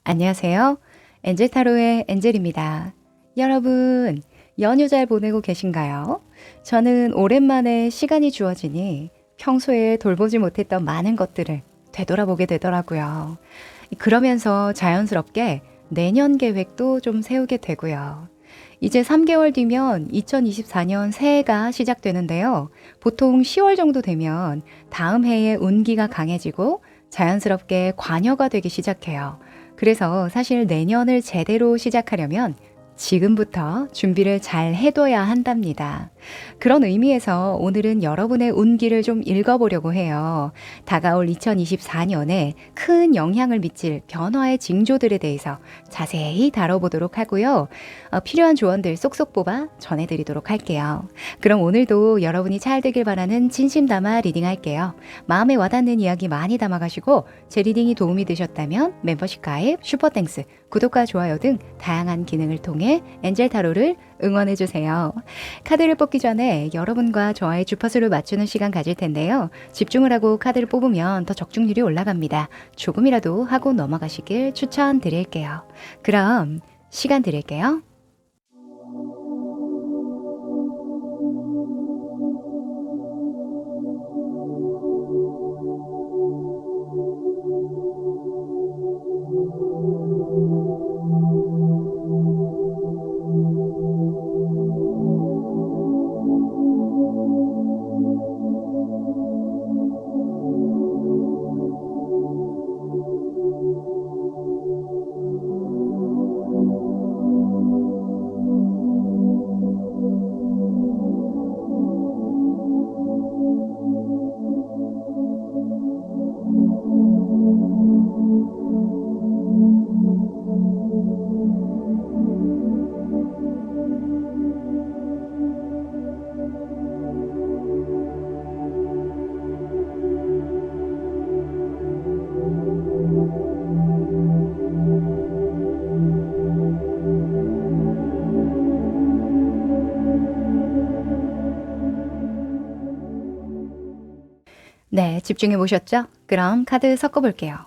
안녕하세요. 엔젤타로의 엔젤입니다. 여러분, 연휴 잘 보내고 계신가요? 저는 오랜만에 시간이 주어지니 평소에 돌보지 못했던 많은 것들을 되돌아보게 되더라고요. 그러면서 자연스럽게 내년 계획도 좀 세우게 되고요. 이제 3개월 뒤면 2024년 새해가 시작되는데요. 보통 10월 정도 되면 다음 해에 운기가 강해지고 자연스럽게 관여가 되기 시작해요. 그래서 사실 내년을 제대로 시작하려면 지금부터 준비를 잘 해둬야 한답니다. 그런 의미에서 오늘은 여러분의 운기를 좀 읽어보려고 해요. 다가올 2024년에 큰 영향을 미칠 변화의 징조들에 대해서 자세히 다뤄보도록 하고요. 필요한 조언들 쏙쏙 뽑아 전해드리도록 할게요. 그럼 오늘도 여러분이 잘 되길 바라는 진심 담아 리딩할게요. 마음에 와닿는 이야기 많이 담아가시고 제 리딩이 도움이 되셨다면 멤버십 가입, 슈퍼땡스, 구독과 좋아요 등 다양한 기능을 통해 엔젤 타로를 응원해주세요. 카드를 뽑기 전에 여러분과 저와의 주파수를 맞추는 시간 가질 텐데요. 집중을 하고 카드를 뽑으면 더 적중률이 올라갑니다. 조금이라도 하고 넘어가시길 추천드릴게요. 그럼 시간 드릴게요. 네, 집중해 보셨죠? 그럼 카드 섞어 볼게요.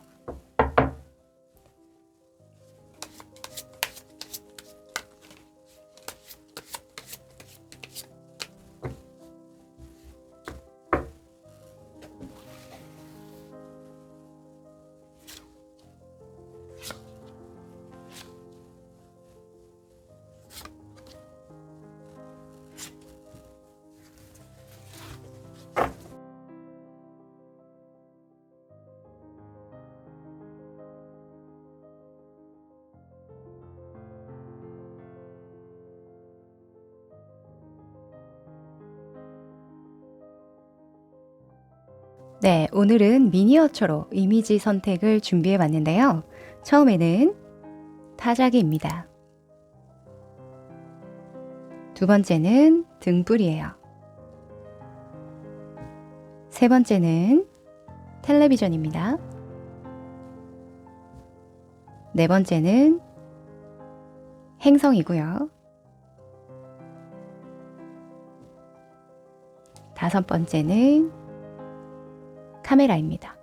네, 오늘은 미니어처로 이미지 선택을 준비해 봤는데요. 처음에는 타자기입니다. 두 번째는 등불이에요. 세 번째는 텔레비전입니다. 네 번째는 행성이고요. 다섯 번째는 카메라입니다.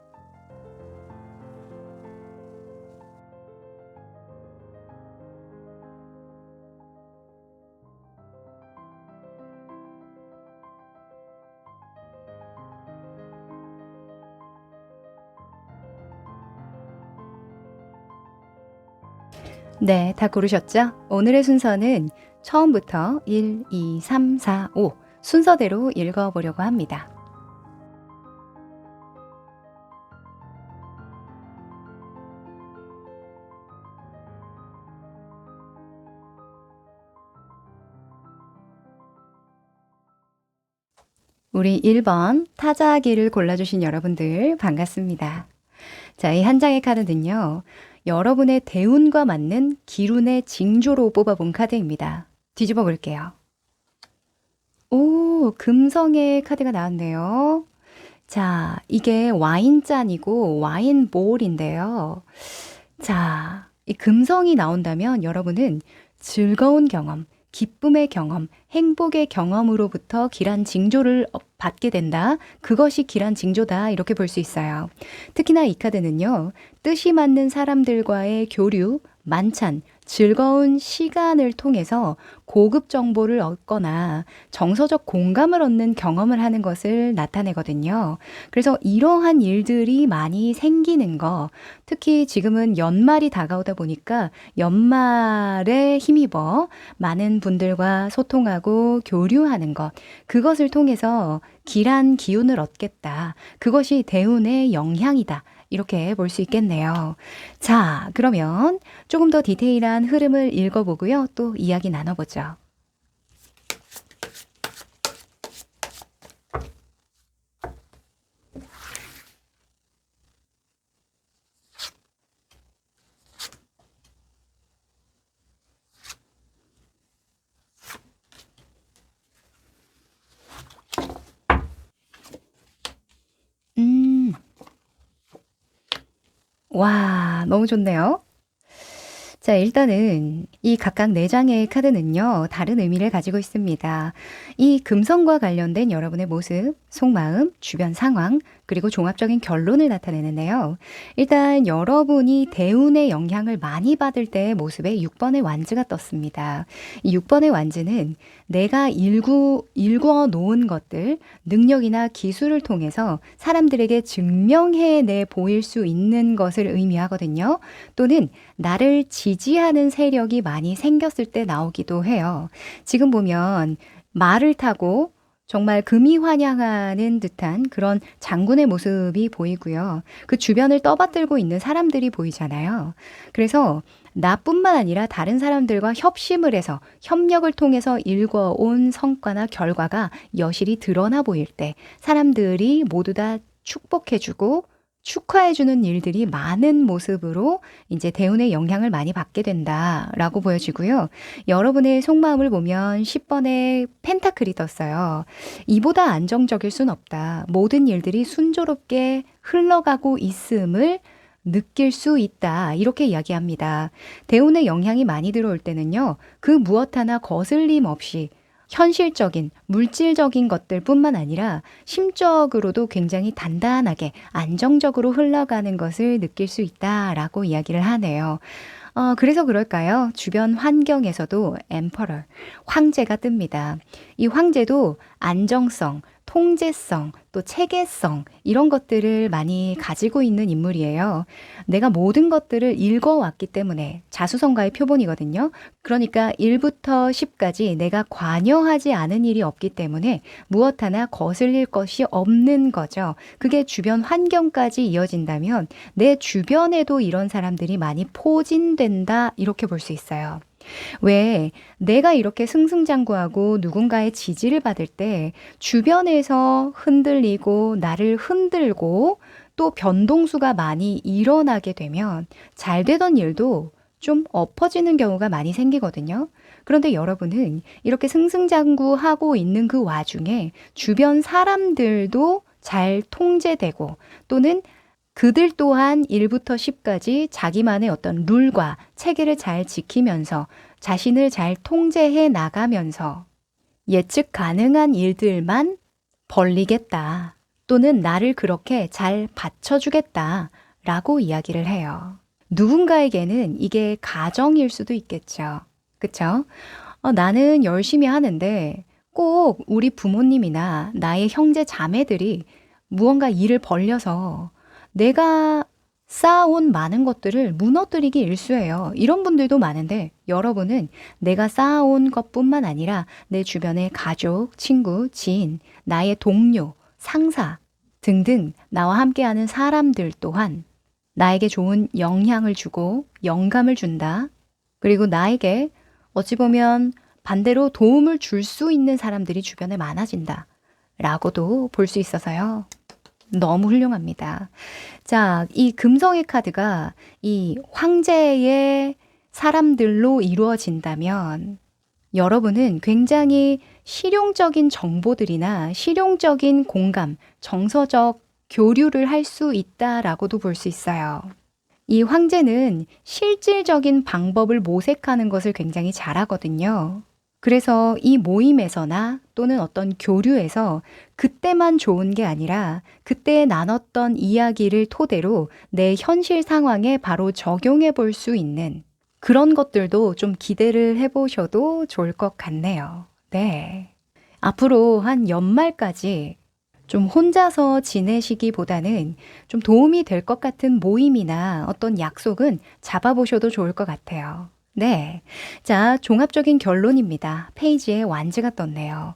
네, 다 고르셨죠? 오늘의 순서는 처음부터 1, 2, 3, 4, 5 순서대로 읽어보려고 합니다. 우리 1번 타자기를 골라주신 여러분들 반갑습니다. 자, 이 한 장의 카드는요. 여러분의 대운과 맞는 기운의 징조로 뽑아본 카드입니다. 뒤집어 볼게요. 오, 금성의 카드가 나왔네요. 자, 이게 와인잔이고 와인볼인데요. 자, 이 금성이 나온다면 여러분은 즐거운 경험, 기쁨의 경험, 행복의 경험으로부터 길한 징조를 받게 된다. 그것이 길한 징조다. 이렇게 볼 수 있어요. 특히나 이 카드는요. 뜻이 맞는 사람들과의 교류, 만찬, 즐거운 시간을 통해서 고급 정보를 얻거나 정서적 공감을 얻는 경험을 하는 것을 나타내거든요. 그래서 이러한 일들이 많이 생기는 거, 특히 지금은 연말이 다가오다 보니까 연말에 힘입어 많은 분들과 소통하고 교류하는 것, 그것을 통해서 길한 기운을 얻겠다. 그것이 대운의 영향이다. 이렇게 볼 수 있겠네요. 자, 그러면 조금 더 디테일한 흐름을 읽어보고요. 또 이야기 나눠보죠. 음, 와, 너무 좋네요. 자, 일단은 이 각각 4장의 카드는요, 다른 의미를 가지고 있습니다. 이 금성과 관련된 여러분의 모습, 속마음, 주변 상황, 그리고 종합적인 결론을 나타내는데요. 일단 여러분이 대운의 영향을 많이 받을 때의 모습에 6번의 완즈가 떴습니다. 이 6번의 완즈는 내가 일구어 놓은 것들, 능력이나 기술을 통해서 사람들에게 증명해내 보일 수 있는 것을 의미하거든요. 또는 나를 지지하는 세력이 많이 생겼을 때 나오기도 해요. 지금 보면 말을 타고 정말 금이 환영하는 듯한 그런 장군의 모습이 보이고요. 그 주변을 떠받들고 있는 사람들이 보이잖아요. 그래서 나뿐만 아니라 다른 사람들과 협심을 해서 협력을 통해서 일궈온 성과나 결과가 여실히 드러나 보일 때 사람들이 모두 다 축복해주고 축하해주는 일들이 많은 모습으로 이제 대운의 영향을 많이 받게 된다라고 보여지고요. 여러분의 속마음을 보면 10번의 펜타클이 떴어요. 이보다 안정적일 순 없다. 모든 일들이 순조롭게 흘러가고 있음을 느낄 수 있다. 이렇게 이야기합니다. 대운의 영향이 많이 들어올 때는요. 그 무엇 하나 거슬림 없이 현실적인, 물질적인 것들뿐만 아니라 심적으로도 굉장히 단단하게 안정적으로 흘러가는 것을 느낄 수 있다라고 이야기를 하네요. 그래서 그럴까요? 주변 환경에서도 엠퍼러, 황제가 뜹니다. 이 황제도 안정성, 통제성, 또 체계성 이런 것들을 많이 가지고 있는 인물이에요. 내가 모든 것들을 읽어왔기 때문에 자수성가의 표본이거든요. 그러니까 1부터 10까지 내가 관여하지 않은 일이 없기 때문에 무엇 하나 거슬릴 것이 없는 거죠. 그게 주변 환경까지 이어진다면 내 주변에도 이런 사람들이 많이 포진된다 이렇게 볼 수 있어요. 왜 내가 이렇게 승승장구하고 누군가의 지지를 받을 때 주변에서 흔들리고 나를 흔들고 또 변동수가 많이 일어나게 되면 잘 되던 일도 좀 엎어지는 경우가 많이 생기거든요. 그런데 여러분은 이렇게 승승장구하고 있는 그 와중에 주변 사람들도 잘 통제되고 또는 그들 또한 1부터 10까지 자기만의 어떤 룰과 체계를 잘 지키면서 자신을 잘 통제해 나가면서 예측 가능한 일들만 벌리겠다. 또는 나를 그렇게 잘 받쳐주겠다. 라고 이야기를 해요. 누군가에게는 이게 가정일 수도 있겠죠. 그쵸? 나는 열심히 하는데 꼭 우리 부모님이나 나의 형제 자매들이 무언가 일을 벌려서 내가 쌓아온 많은 것들을 무너뜨리기 일쑤예요. 이런 분들도 많은데 여러분은 내가 쌓아온 것뿐만 아니라 내 주변의 가족, 친구, 지인, 나의 동료, 상사 등등 나와 함께하는 사람들 또한 나에게 좋은 영향을 주고 영감을 준다. 그리고 나에게 어찌 보면 반대로 도움을 줄 수 있는 사람들이 주변에 많아진다. 라고도 볼 수 있어서요. 너무 훌륭합니다. 자, 이 금성의 카드가 이 황제의 사람들로 이루어진다면 여러분은 굉장히 실용적인 정보들이나 실용적인 공감, 정서적 교류를 할 수 있다라고도 볼 수 있어요. 이 황제는 실질적인 방법을 모색하는 것을 굉장히 잘하거든요. 그래서 이 모임에서나 또는 어떤 교류에서 그때만 좋은 게 아니라 그때 나눴던 이야기를 토대로 내 현실 상황에 바로 적용해 볼 수 있는 그런 것들도 좀 기대를 해 보셔도 좋을 것 같네요. 네. 앞으로 한 연말까지 좀 혼자서 지내시기보다는 좀 도움이 될 것 같은 모임이나 어떤 약속은 잡아보셔도 좋을 것 같아요. 네. 자, 종합적인 결론입니다. 페이지에 완즈가 떴네요.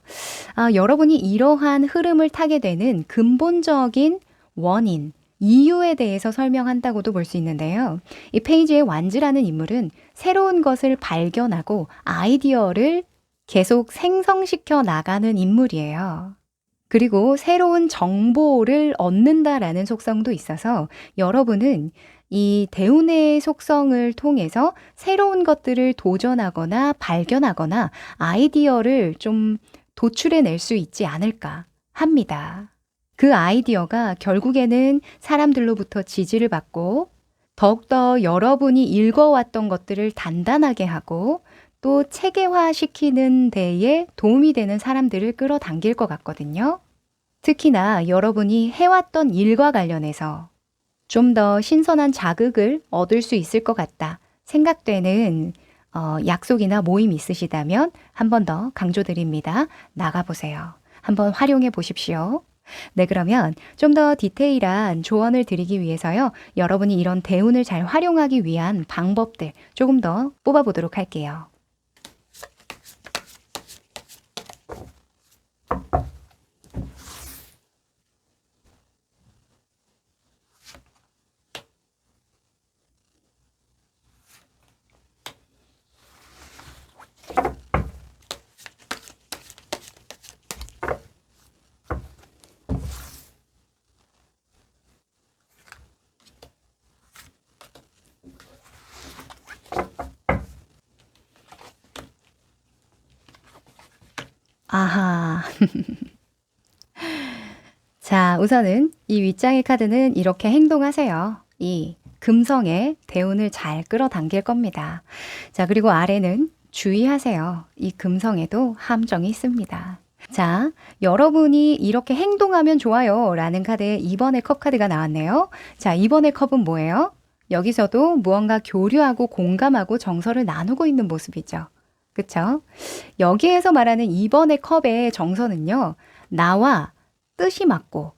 여러분이 이러한 흐름을 타게 되는 근본적인 원인, 이유에 대해서 설명한다고도 볼 수 있는데요. 이 페이지의 완즈라는 인물은 새로운 것을 발견하고 아이디어를 계속 생성시켜 나가는 인물이에요. 그리고 새로운 정보를 얻는다라는 속성도 있어서 여러분은 이 대운의 속성을 통해서 새로운 것들을 도전하거나 발견하거나 아이디어를 좀 도출해낼 수 있지 않을까 합니다. 그 아이디어가 결국에는 사람들로부터 지지를 받고 더욱더 여러분이 읽어왔던 것들을 단단하게 하고 또 체계화시키는 데에 도움이 되는 사람들을 끌어당길 것 같거든요. 특히나 여러분이 해왔던 일과 관련해서 좀 더 신선한 자극을 얻을 수 있을 것 같다 생각되는 약속이나 모임 있으시다면 한 번 더 강조드립니다. 나가보세요. 한번 활용해 보십시오. 네, 그러면 좀 더 디테일한 조언을 드리기 위해서요. 여러분이 이런 대운을 잘 활용하기 위한 방법들 조금 더 뽑아보도록 할게요. 아하. 자, 우선은 이 윗장의 카드는 이렇게 행동하세요. 이 금성의 대운을 잘 끌어당길 겁니다. 자, 그리고 아래는 주의하세요. 이 금성에도 함정이 있습니다. 자, 여러분이 이렇게 행동하면 좋아요 라는 카드에 2번의 컵 카드가 나왔네요. 자, 2번의 컵은 뭐예요? 여기서도 무언가 교류하고 공감하고 정서를 나누고 있는 모습이죠. 그쵸? 여기에서 말하는 2번의 컵의 정서는요, 나와 뜻이 맞고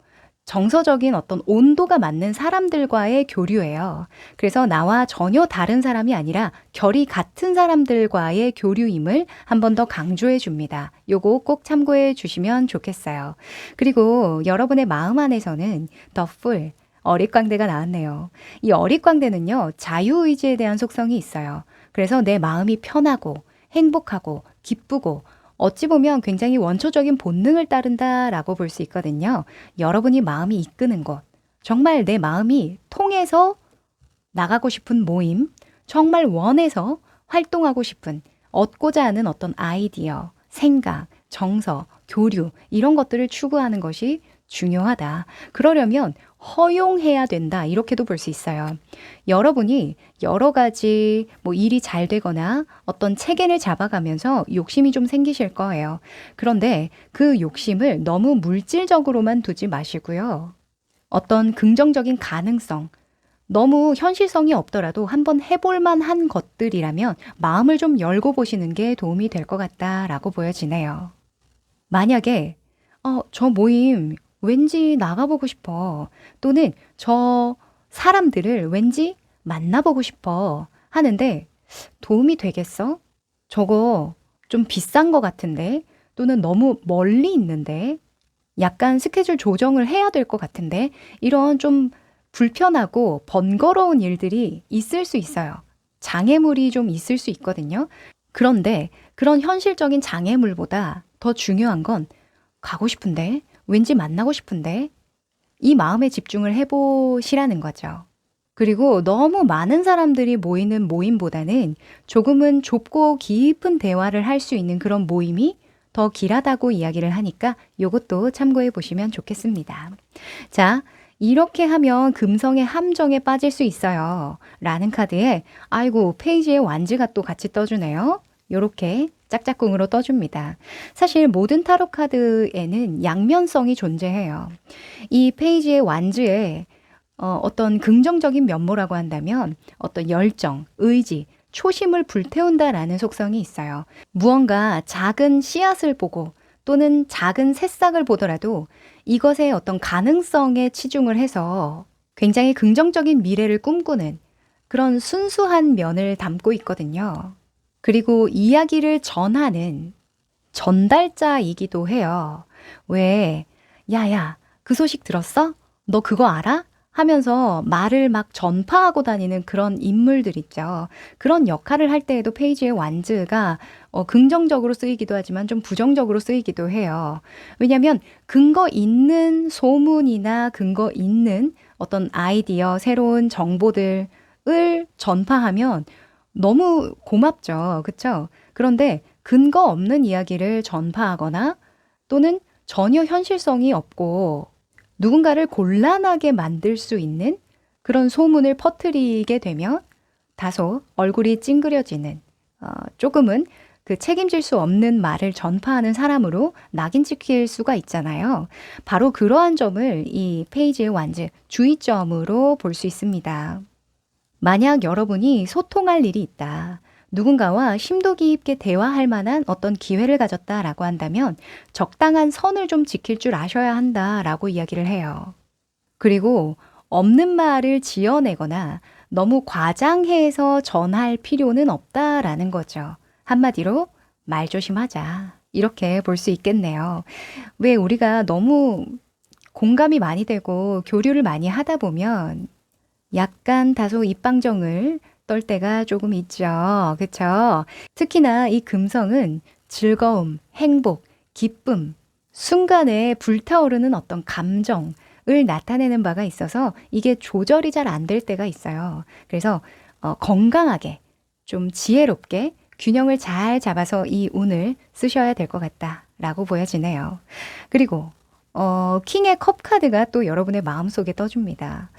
정서적인 어떤 온도가 맞는 사람들과의 교류예요. 그래서 나와 전혀 다른 사람이 아니라 결이 같은 사람들과의 교류임을 한 번 더 강조해 줍니다. 요거 꼭 참고해 주시면 좋겠어요. 그리고 여러분의 마음 안에서는 The Fool, 어릿광대가 나왔네요. 이 어릿광대는요, 자유의지에 대한 속성이 있어요. 그래서 내 마음이 편하고 행복하고 기쁘고 어찌 보면 굉장히 원초적인 본능을 따른다라고 볼 수 있거든요. 여러분이 마음이 이끄는 곳, 정말 내 마음이 통해서 나가고 싶은 모임, 정말 원해서 활동하고 싶은, 얻고자 하는 어떤 아이디어, 생각, 정서, 교류 이런 것들을 추구하는 것이 중요하다. 그러려면 허용해야 된다. 이렇게도 볼 수 있어요. 여러분이 여러 가지 일이 잘 되거나 어떤 체계를 잡아가면서 욕심이 좀 생기실 거예요. 그런데 그 욕심을 너무 물질적으로만 두지 마시고요. 어떤 긍정적인 가능성, 너무 현실성이 없더라도 한번 해볼 만한 것들이라면 마음을 좀 열고 보시는 게 도움이 될 것 같다라고 보여지네요. 만약에 저 모임 왠지 나가보고 싶어. 또는 저 사람들을 왠지 만나보고 싶어 하는데 도움이 되겠어? 저거 좀 비싼 것 같은데 또는 너무 멀리 있는데 약간 스케줄 조정을 해야 될 것 같은데 이런 좀 불편하고 번거로운 일들이 있을 수 있어요. 장애물이 좀 있을 수 있거든요. 그런데 그런 현실적인 장애물보다 더 중요한 건 가고 싶은데 왠지 만나고 싶은데 이 마음에 집중을 해보시라는 거죠. 그리고 너무 많은 사람들이 모이는 모임보다는 조금은 좁고 깊은 대화를 할 수 있는 그런 모임이 더 길하다고 이야기를 하니까 이것도 참고해 보시면 좋겠습니다. 자, 이렇게 하면 금성의 함정에 빠질 수 있어요. 라는 카드에 아이고 페이지에 완즈가 또 같이 떠주네요. 이렇게 짝짝꿍으로 떠줍니다. 사실 모든 타로 카드에는 양면성이 존재해요. 이 페이지의 완즈에 어떤 긍정적인 면모라고 한다면 어떤 열정, 의지, 초심을 불태운다라는 속성이 있어요. 무언가 작은 씨앗을 보고 또는 작은 새싹을 보더라도 이것의 어떤 가능성에 치중을 해서 굉장히 긍정적인 미래를 꿈꾸는 그런 순수한 면을 담고 있거든요. 그리고 이야기를 전하는 전달자이기도 해요. 왜, 야, 그 소식 들었어? 너 그거 알아? 하면서 말을 막 전파하고 다니는 그런 인물들 있죠. 그런 역할을 할 때에도 페이지의 완즈가 긍정적으로 쓰이기도 하지만 좀 부정적으로 쓰이기도 해요. 왜냐하면 근거 있는 소문이나 근거 있는 어떤 아이디어, 새로운 정보들을 전파하면 너무 고맙죠. 그쵸? 그런데 근거 없는 이야기를 전파하거나 또는 전혀 현실성이 없고 누군가를 곤란하게 만들 수 있는 그런 소문을 퍼뜨리게 되면 다소 얼굴이 찡그려지는 조금은 그 책임질 수 없는 말을 전파하는 사람으로 낙인 찍힐 수가 있잖아요. 바로 그러한 점을 이 페이지의 완즈 주의점으로 볼 수 있습니다. 만약 여러분이 소통할 일이 있다. 누군가와 심도 깊게 대화할 만한 어떤 기회를 가졌다라고 한다면 적당한 선을 좀 지킬 줄 아셔야 한다라고 이야기를 해요. 그리고 없는 말을 지어내거나 너무 과장해서 전할 필요는 없다라는 거죠. 한마디로 말 조심하자. 이렇게 볼 수 있겠네요. 왜 우리가 너무 공감이 많이 되고 교류를 많이 하다 보면 약간 다소 입방정을 떨 때가 조금 있죠. 그쵸? 특히나 이 금성은 즐거움, 행복, 기쁨, 순간에 불타오르는 어떤 감정을 나타내는 바가 있어서 이게 조절이 잘 안 될 때가 있어요. 그래서 건강하게 좀 지혜롭게 균형을 잘 잡아서 이 운을 쓰셔야 될 것 같다라고 보여지네요. 그리고 킹의 컵 카드가 또 여러분의 마음속에 떠줍니다.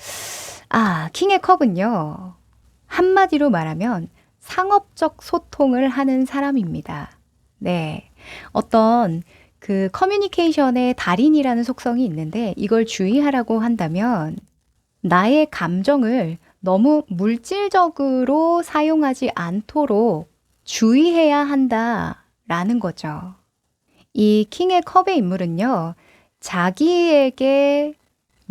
킹의 컵은요. 한마디로 말하면 상업적 소통을 하는 사람입니다. 네. 어떤 그 커뮤니케이션의 달인이라는 속성이 있는데 이걸 주의하라고 한다면 나의 감정을 너무 물질적으로 사용하지 않도록 주의해야 한다라는 거죠. 이 킹의 컵의 인물은요. 자기에게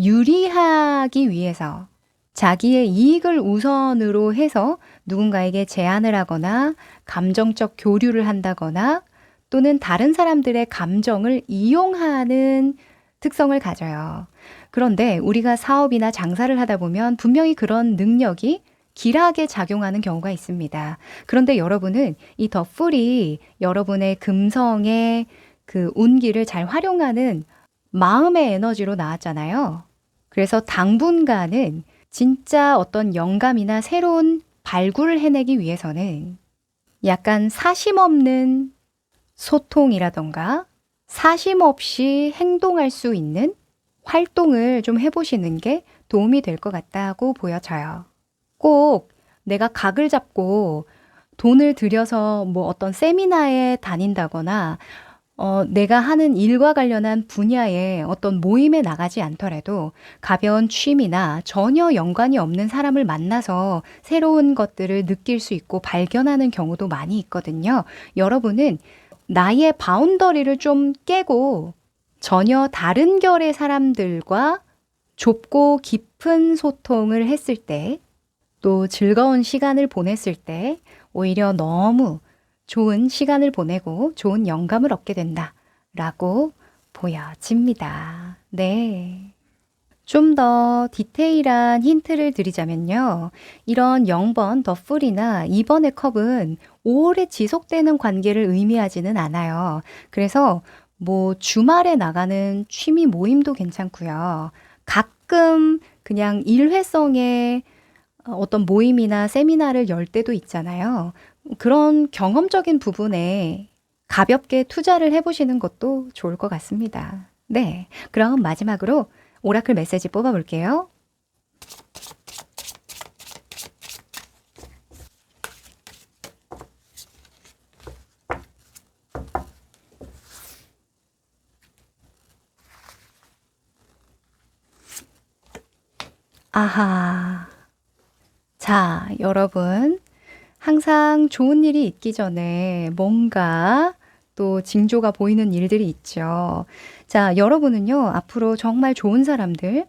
유리하기 위해서 자기의 이익을 우선으로 해서 누군가에게 제안을 하거나 감정적 교류를 한다거나 또는 다른 사람들의 감정을 이용하는 특성을 가져요. 그런데 우리가 사업이나 장사를 하다 보면 분명히 그런 능력이 길하게 작용하는 경우가 있습니다. 그런데 여러분은 이 덧풀이 여러분의 금성의 그 운기를 잘 활용하는 마음의 에너지로 나왔잖아요. 그래서 당분간은 진짜 어떤 영감이나 새로운 발굴을 해내기 위해서는 약간 사심 없는 소통이라던가 사심 없이 행동할 수 있는 활동을 좀 해보시는 게 도움이 될 것 같다고 보여져요. 꼭 내가 각을 잡고 돈을 들여서 뭐 어떤 세미나에 다닌다거나 내가 하는 일과 관련한 분야의 어떤 모임에 나가지 않더라도 가벼운 취미나 전혀 연관이 없는 사람을 만나서 새로운 것들을 느낄 수 있고 발견하는 경우도 많이 있거든요. 여러분은 나의 바운더리를 좀 깨고 전혀 다른 결의 사람들과 좁고 깊은 소통을 했을 때, 또 즐거운 시간을 보냈을 때 오히려 너무 좋은 시간을 보내고 좋은 영감을 얻게 된다라고 보여집니다. 네. 좀 더 디테일한 힌트를 드리자면요. 이런 0번 더풀이나 2번의 컵은 오래 지속되는 관계를 의미하지는 않아요. 그래서 뭐 주말에 나가는 취미 모임도 괜찮고요. 가끔 그냥 일회성의 어떤 모임이나 세미나를 열 때도 있잖아요. 그런 경험적인 부분에 가볍게 투자를 해보시는 것도 좋을 것 같습니다. 네. 그럼 마지막으로 오라클 메시지 뽑아볼게요. 아하. 자, 여러분. 항상 좋은 일이 있기 전에 뭔가 또 징조가 보이는 일들이 있죠. 자, 여러분은요, 앞으로 정말 좋은 사람들,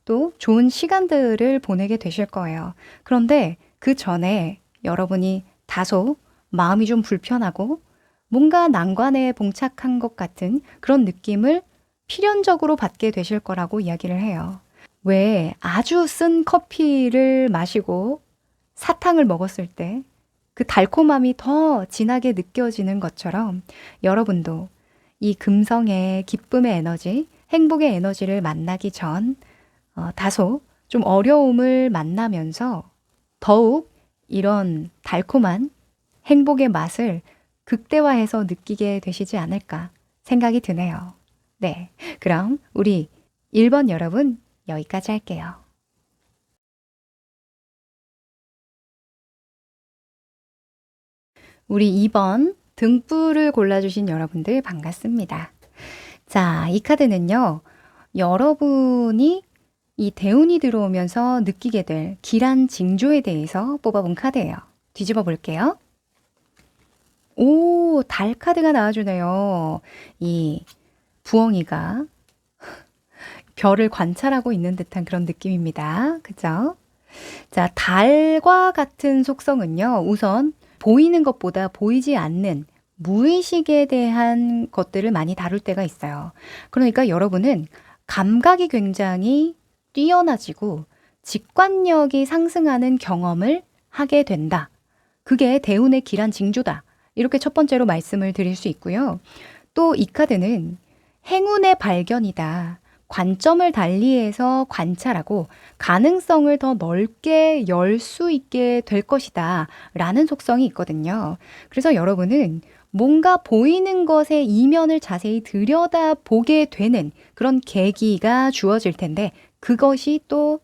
또 좋은 시간들을 보내게 되실 거예요. 그런데 그 전에 여러분이 다소 마음이 좀 불편하고 뭔가 난관에 봉착한 것 같은 그런 느낌을 필연적으로 받게 되실 거라고 이야기를 해요. 왜 아주 쓴 커피를 마시고 사탕을 먹었을 때 그 달콤함이 더 진하게 느껴지는 것처럼 여러분도 이 금성의 기쁨의 에너지, 행복의 에너지를 만나기 전 다소 좀 어려움을 만나면서 더욱 이런 달콤한 행복의 맛을 극대화해서 느끼게 되시지 않을까 생각이 드네요. 네, 그럼 우리 1번 여러분 여기까지 할게요. 우리 2번 등불을 골라주신 여러분들 반갑습니다. 자, 이 카드는요. 여러분이 이 대운이 들어오면서 느끼게 될 기란 징조에 대해서 뽑아본 카드예요. 뒤집어 볼게요. 오, 달 카드가 나와주네요. 이 부엉이가 별을 관찰하고 있는 듯한 그런 느낌입니다. 그죠? 자, 달과 같은 속성은요. 우선 보이는 것보다 보이지 않는 무의식에 대한 것들을 많이 다룰 때가 있어요. 그러니까 여러분은 감각이 굉장히 뛰어나지고 직관력이 상승하는 경험을 하게 된다. 그게 대운의 길한 징조다. 이렇게 첫 번째로 말씀을 드릴 수 있고요. 또 이 카드는 행운의 발견이다. 관점을 달리해서 관찰하고 가능성을 더 넓게 열 수 있게 될 것이다 라는 속성이 있거든요. 그래서 여러분은 뭔가 보이는 것의 이면을 자세히 들여다보게 되는 그런 계기가 주어질 텐데 그것이 또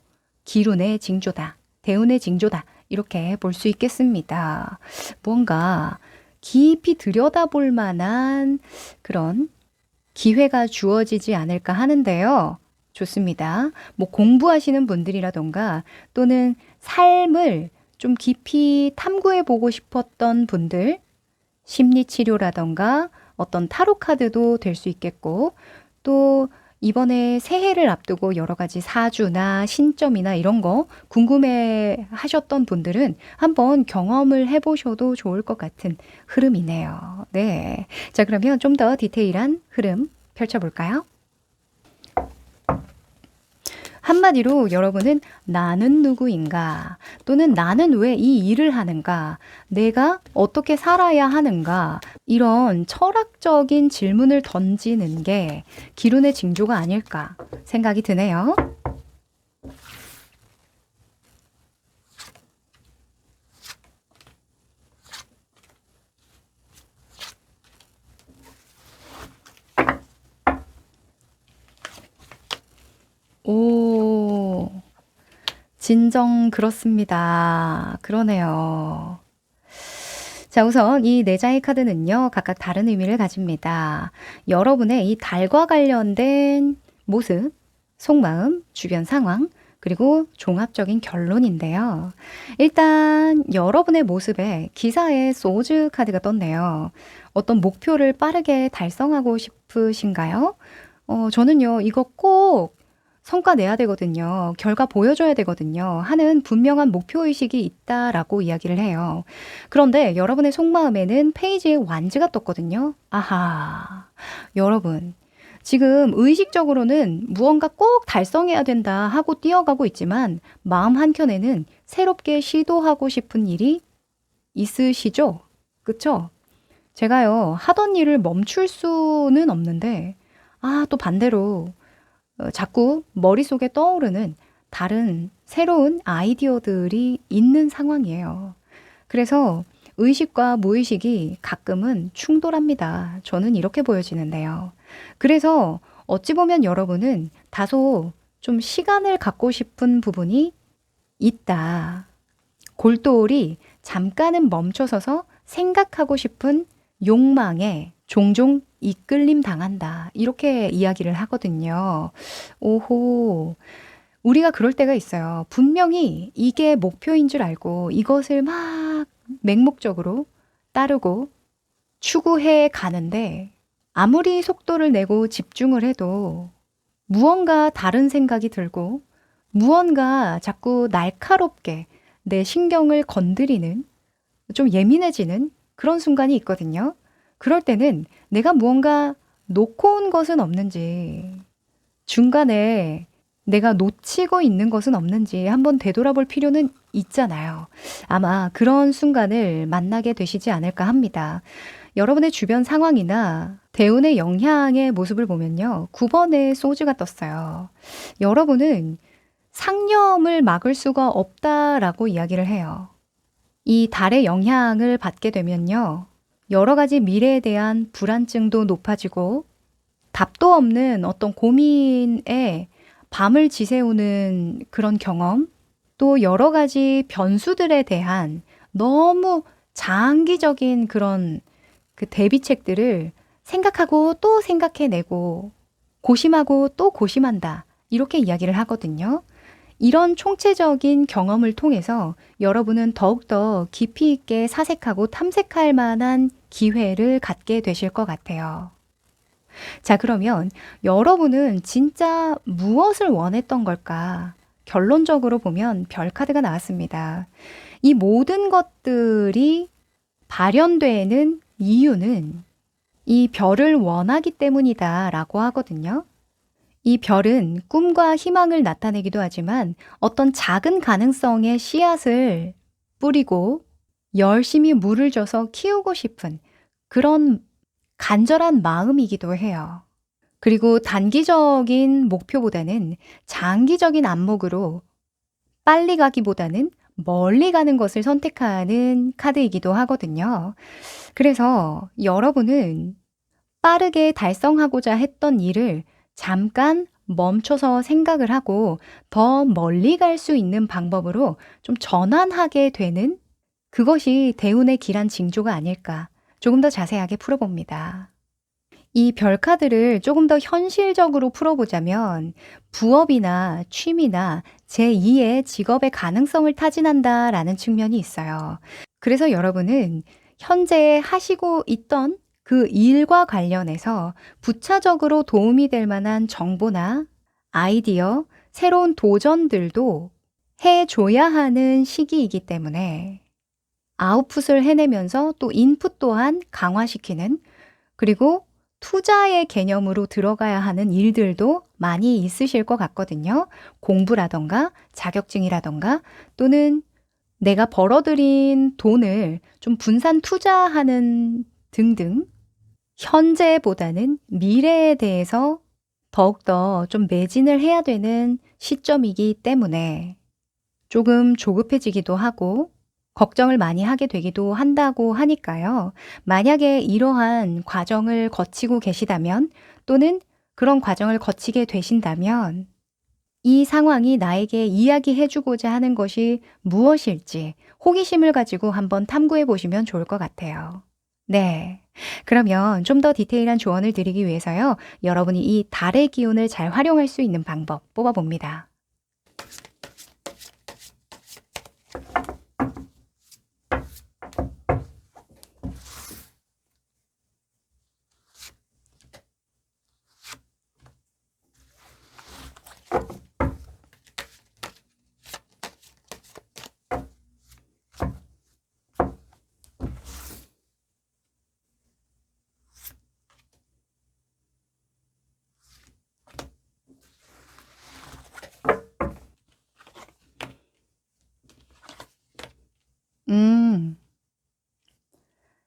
기운의 징조다. 대운의 징조다. 이렇게 볼 수 있겠습니다. 뭔가 깊이 들여다볼 만한 그런 기회가 주어지지 않을까 하는데요. 좋습니다. 뭐 공부하시는 분들이라던가 또는 삶을 좀 깊이 탐구해 보고 싶었던 분들, 심리치료라던가 어떤 타로 카드도 될 수 있겠고 또 이번에 새해를 앞두고 여러 가지 사주나 신점이나 이런 거 궁금해 하셨던 분들은 한번 경험을 해보셔도 좋을 것 같은 흐름이네요. 네. 자, 그러면 좀 더 디테일한 흐름 펼쳐볼까요? 한마디로 여러분은 나는 누구인가 또는 나는 왜 이 일을 하는가 내가 어떻게 살아야 하는가 이런 철학적인 질문을 던지는 게 기운의 징조가 아닐까 생각이 드네요. 오, 진정 그렇습니다. 그러네요. 자, 우선 이 네 장의 카드는요, 각각 다른 의미를 가집니다. 여러분의 이 달과 관련된 모습, 속마음, 주변 상황, 그리고 종합적인 결론인데요. 일단 여러분의 모습에 기사에 소즈 카드가 떴네요. 어떤 목표를 빠르게 달성하고 싶으신가요? 저는요, 이거 꼭 성과 내야 되거든요. 결과 보여줘야 되거든요. 하는 분명한 목표의식이 있다라고 이야기를 해요. 그런데 여러분의 속마음에는 페이지에 완즈가 떴거든요. 아하. 여러분, 지금 의식적으로는 무언가 꼭 달성해야 된다 하고 뛰어가고 있지만 마음 한켠에는 새롭게 시도하고 싶은 일이 있으시죠? 그쵸? 제가요, 하던 일을 멈출 수는 없는데, 또 반대로 자꾸 머릿속에 떠오르는 다른 새로운 아이디어들이 있는 상황이에요. 그래서 의식과 무의식이 가끔은 충돌합니다. 저는 이렇게 보여지는데요. 그래서 어찌 보면 여러분은 다소 좀 시간을 갖고 싶은 부분이 있다. 골똘히 잠깐은 멈춰서서 생각하고 싶은 욕망에 종종 이끌림 당한다. 이렇게 이야기를 하거든요. 오호. 우리가 그럴 때가 있어요. 분명히 이게 목표인 줄 알고 이것을 막 맹목적으로 따르고 추구해 가는데 아무리 속도를 내고 집중을 해도 무언가 다른 생각이 들고 무언가 자꾸 날카롭게 내 신경을 건드리는 좀 예민해지는 그런 순간이 있거든요. 그럴 때는 내가 무언가 놓고 온 것은 없는지 중간에 내가 놓치고 있는 것은 없는지 한번 되돌아볼 필요는 있잖아요. 아마 그런 순간을 만나게 되시지 않을까 합니다. 여러분의 주변 상황이나 대운의 영향의 모습을 보면요. 9번의 소주가 떴어요. 여러분은 상념을 막을 수가 없다라고 이야기를 해요. 이 달의 영향을 받게 되면요. 여러 가지 미래에 대한 불안증도 높아지고 답도 없는 어떤 고민에 밤을 지새우는 그런 경험, 또 여러 가지 변수들에 대한 너무 장기적인 그런 그 대비책들을 생각하고 또 생각해내고 고심하고 또 고심한다. 이렇게 이야기를 하거든요. 이런 총체적인 경험을 통해서 여러분은 더욱더 깊이 있게 사색하고 탐색할 만한 기회를 갖게 되실 것 같아요. 자, 그러면 여러분은 진짜 무엇을 원했던 걸까? 결론적으로 보면 별 카드가 나왔습니다. 이 모든 것들이 발현되는 이유는 이 별을 원하기 때문이다 라고 하거든요. 이 별은 꿈과 희망을 나타내기도 하지만 어떤 작은 가능성의 씨앗을 뿌리고 열심히 물을 줘서 키우고 싶은 그런 간절한 마음이기도 해요. 그리고 단기적인 목표보다는 장기적인 안목으로 빨리 가기보다는 멀리 가는 것을 선택하는 카드이기도 하거든요. 그래서 여러분은 빠르게 달성하고자 했던 일을 잠깐 멈춰서 생각을 하고 더 멀리 갈 수 있는 방법으로 좀 전환하게 되는 그것이 대운의 길한 징조가 아닐까. 조금 더 자세하게 풀어봅니다. 이 별카드를 조금 더 현실적으로 풀어보자면 부업이나 취미나 제2의 직업의 가능성을 타진한다라는 측면이 있어요. 그래서 여러분은 현재 하시고 있던 그 일과 관련해서 부차적으로 도움이 될 만한 정보나 아이디어, 새로운 도전들도 해줘야 하는 시기이기 때문에 아웃풋을 해내면서 또 인풋 또한 강화시키는 그리고 투자의 개념으로 들어가야 하는 일들도 많이 있으실 것 같거든요. 공부라던가 자격증이라던가 또는 내가 벌어들인 돈을 좀 분산 투자하는 등등 현재보다는 미래에 대해서 더욱더 좀 매진을 해야 되는 시점이기 때문에 조금 조급해지기도 하고 걱정을 많이 하게 되기도 한다고 하니까요. 만약에 이러한 과정을 거치고 계시다면 또는 그런 과정을 거치게 되신다면 이 상황이 나에게 이야기해주고자 하는 것이 무엇일지 호기심을 가지고 한번 탐구해 보시면 좋을 것 같아요. 네. 그러면 좀 더 디테일한 조언을 드리기 위해서요. 여러분이 이 달의 기운을 잘 활용할 수 있는 방법 뽑아봅니다.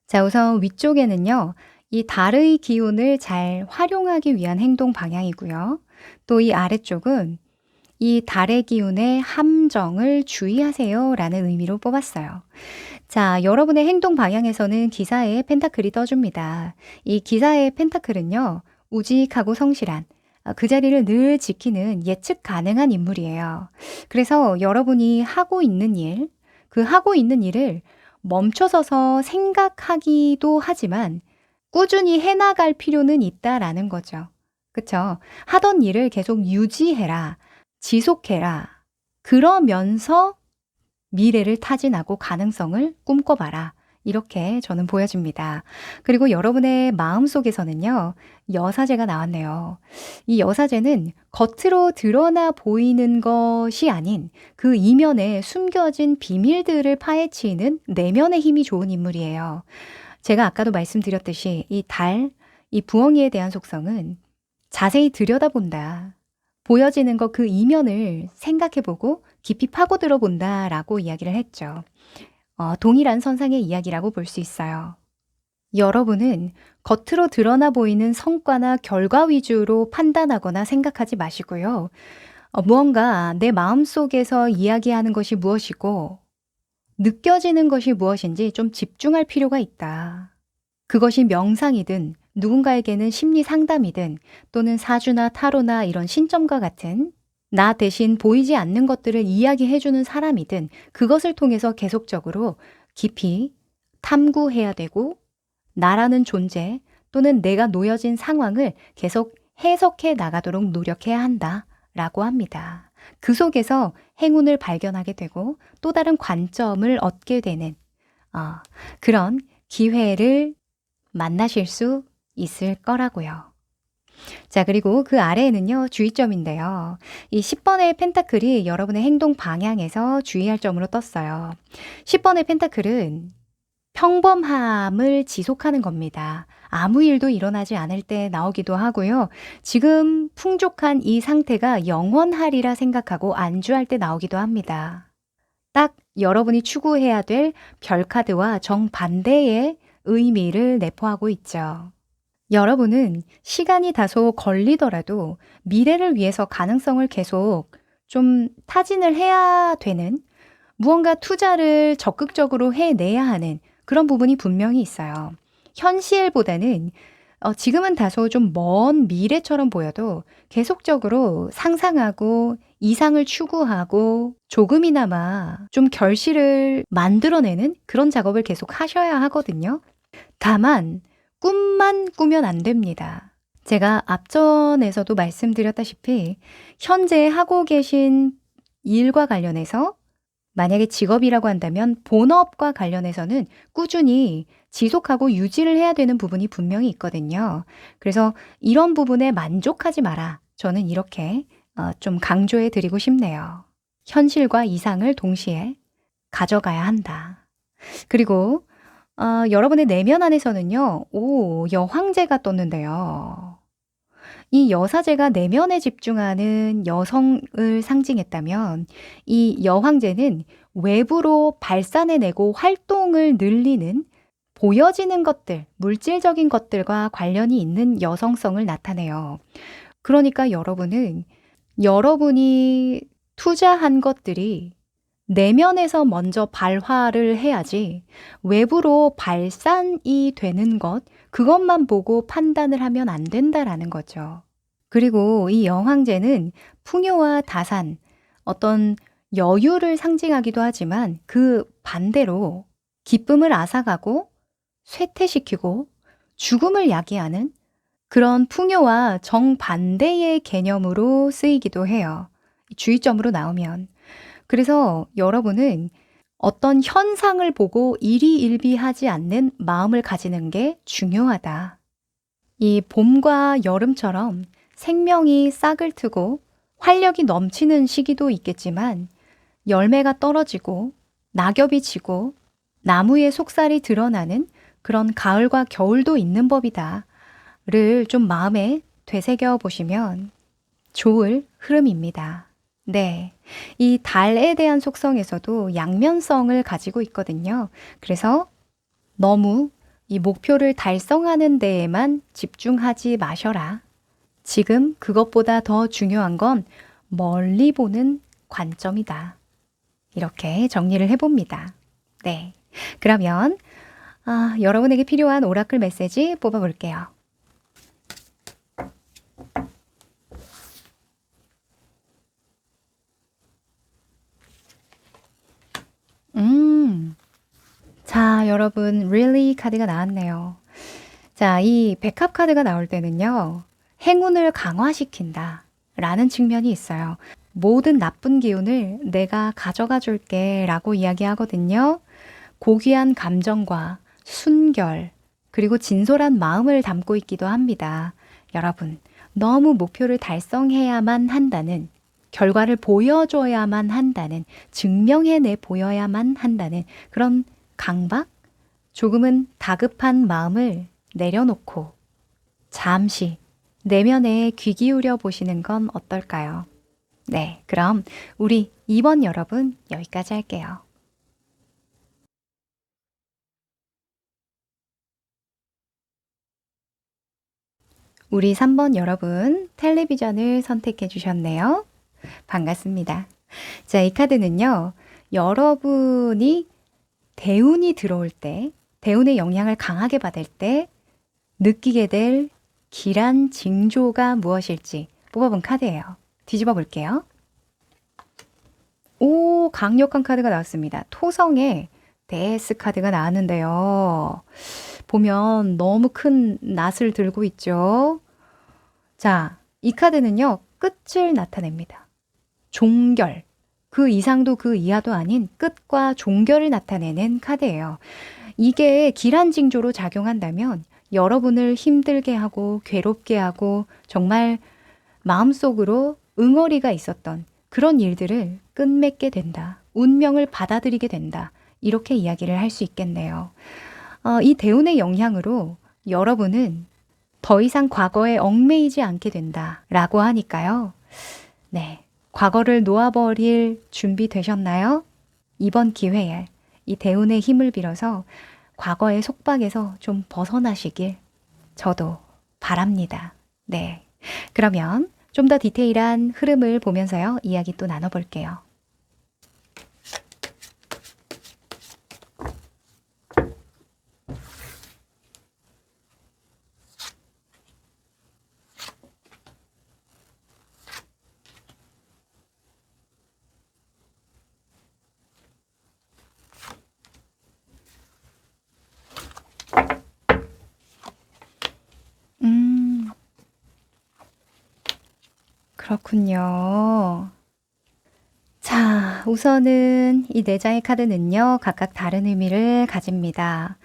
자, 우선 위쪽에는요. 이 달의 기운을 잘 활용하기 위한 행동 방향이고요. 또 이 아래쪽은 이 달의 기운의 함정을 주의하세요 라는 의미로 뽑았어요. 자, 여러분의 행동 방향에서는 기사의 펜타클이 떠줍니다. 이 기사의 펜타클은요. 우직하고 성실한 그 자리를 늘 지키는 예측 가능한 인물이에요. 그래서 여러분이 하고 있는 일, 그 하고 있는 일을 멈춰서서 생각하기도 하지만 꾸준히 해나갈 필요는 있다라는 거죠. 그쵸? 하던 일을 계속 유지해라. 지속해라. 그러면서 미래를 타진하고 가능성을 꿈꿔봐라. 이렇게 저는 보여집니다. 그리고 여러분의 마음속에서는요, 여사제가 나왔네요. 이 여사제는 겉으로 드러나 보이는 것이 아닌 그 이면에 숨겨진 비밀들을 파헤치는 내면의 힘이 좋은 인물이에요. 제가 아까도 말씀드렸듯이 이 달, 이 부엉이에 대한 속성은 자세히 들여다본다. 보여지는 것 그 이면을 생각해보고 깊이 파고들어 본다라고 이야기를 했죠. 동일한 선상의 이야기라고 볼 수 있어요. 여러분은 겉으로 드러나 보이는 성과나 결과 위주로 판단하거나 생각하지 마시고요. 무언가 내 마음속에서 이야기하는 것이 무엇이고 느껴지는 것이 무엇인지 좀 집중할 필요가 있다. 그것이 명상이든 누군가에게는 심리 상담이든 또는 사주나 타로나 이런 신점과 같은 나 대신 보이지 않는 것들을 이야기해주는 사람이든 그것을 통해서 계속적으로 깊이 탐구해야 되고 나라는 존재 또는 내가 놓여진 상황을 계속 해석해 나가도록 노력해야 한다라고 합니다. 그 속에서 행운을 발견하게 되고 또 다른 관점을 얻게 되는 그런 기회를 만나실 수 있을 거라고요. 자, 그리고 그 아래에는요, 주의점인데요. 이 10번의 펜타클이 여러분의 행동 방향에서 주의할 점으로 떴어요. 10번의 펜타클은 평범함을 지속하는 겁니다. 아무 일도 일어나지 않을 때 나오기도 하고요. 지금 풍족한 이 상태가 영원하리라 생각하고 안주할 때 나오기도 합니다. 딱 여러분이 추구해야 될 별카드와 정반대의 의미를 내포하고 있죠. 여러분은 시간이 다소 걸리더라도 미래를 위해서 가능성을 계속 좀 타진을 해야 되는 무언가 투자를 적극적으로 해내야 하는 그런 부분이 분명히 있어요. 현실보다는 지금은 다소 좀 먼 미래처럼 보여도 계속적으로 상상하고 이상을 추구하고 조금이나마 좀 결실을 만들어내는 그런 작업을 계속 하셔야 하거든요. 다만 꿈만 꾸면 안 됩니다. 제가 앞전에서도 말씀드렸다시피 현재 하고 계신 일과 관련해서 만약에 직업이라고 한다면 본업과 관련해서는 꾸준히 지속하고 유지를 해야 되는 부분이 분명히 있거든요. 그래서 이런 부분에 만족하지 마라. 저는 이렇게 좀 강조해 드리고 싶네요. 현실과 이상을 동시에 가져가야 한다. 그리고 여러분의 내면 안에서는요. 여황제가 떴는데요. 이 여사제가 내면에 집중하는 여성을 상징했다면 이 여황제는 외부로 발산해내고 활동을 늘리는 보여지는 것들, 물질적인 것들과 관련이 있는 여성성을 나타내요. 그러니까 여러분은 여러분이 투자한 것들이 내면에서 먼저 발화를 해야지 외부로 발산이 되는 것, 그것만 보고 판단을 하면 안 된다라는 거죠. 그리고 이 여황제는 풍요와 다산, 어떤 여유를 상징하기도 하지만 그 반대로 기쁨을 앗아가고 쇠퇴시키고 죽음을 야기하는 그런 풍요와 정반대의 개념으로 쓰이기도 해요. 주의점으로 나오면. 그래서 여러분은 어떤 현상을 보고 일희일비하지 않는 마음을 가지는 게 중요하다. 이 봄과 여름처럼 생명이 싹을 트고 활력이 넘치는 시기도 있겠지만 열매가 떨어지고 낙엽이 지고 나무의 속살이 드러나는 그런 가을과 겨울도 있는 법이다. 를 좀 마음에 되새겨 보시면 좋을 흐름입니다. 네. 이 달에 대한 속성에서도 양면성을 가지고 있거든요. 그래서 너무 이 목표를 달성하는 데에만 집중하지 마셔라. 지금 그것보다 더 중요한 건 멀리 보는 관점이다. 이렇게 정리를 해봅니다. 네. 그러면 여러분에게 필요한 오라클 메시지 뽑아볼게요. 자, 여러분, really 카드가 나왔네요. 자, 이 백합 카드가 나올 때는요, 행운을 강화시킨다 라는 측면이 있어요. 모든 나쁜 기운을 내가 가져가 줄게 라고 이야기하거든요. 고귀한 감정과 순결, 그리고 진솔한 마음을 담고 있기도 합니다. 여러분, 너무 목표를 달성해야만 한다는, 결과를 보여줘야만 한다는, 증명해내 보여야만 한다는 그런 강박? 조금은 다급한 마음을 내려놓고 잠시 내면에 귀 기울여 보시는 건 어떨까요? 네, 그럼 우리 2번 여러분 여기까지 할게요. 우리 3번 여러분 텔레비전을 선택해 주셨네요. 반갑습니다. 자, 이 카드는요. 여러분이 대운이 들어올 때, 대운의 영향을 강하게 받을 때 느끼게 될 길한 징조가 무엇일지 뽑아본 카드예요. 뒤집어 볼게요. 오, 강력한 카드가 나왔습니다. 토성의 데스 카드가 나왔는데요. 보면 너무 큰 낫을 들고 있죠. 자, 이 카드는요. 끝을 나타냅니다. 종결. 그 이상도 그 이하도 아닌 끝과 종결을 나타내는 카드예요. 이게 길한 징조로 작용한다면 여러분을 힘들게 하고 괴롭게 하고 정말 마음속으로 응어리가 있었던 그런 일들을 끝맺게 된다. 운명을 받아들이게 된다. 이렇게 이야기를 할 수 있겠네요. 이 대운의 영향으로 여러분은 더 이상 과거에 얽매이지 않게 된다라고 하니까요. 네, 과거를 놓아버릴 준비 되셨나요? 이번 기회에 이 대운의 힘을 빌어서 과거의 속박에서 좀 벗어나시길 저도 바랍니다. 네, 그러면 좀 더 디테일한 흐름을 보면서요. 이야기 또 나눠볼게요. 그렇군요. 자, 우선은 이 네 장의 카드는요, 각각 다른 의미를 가집니다.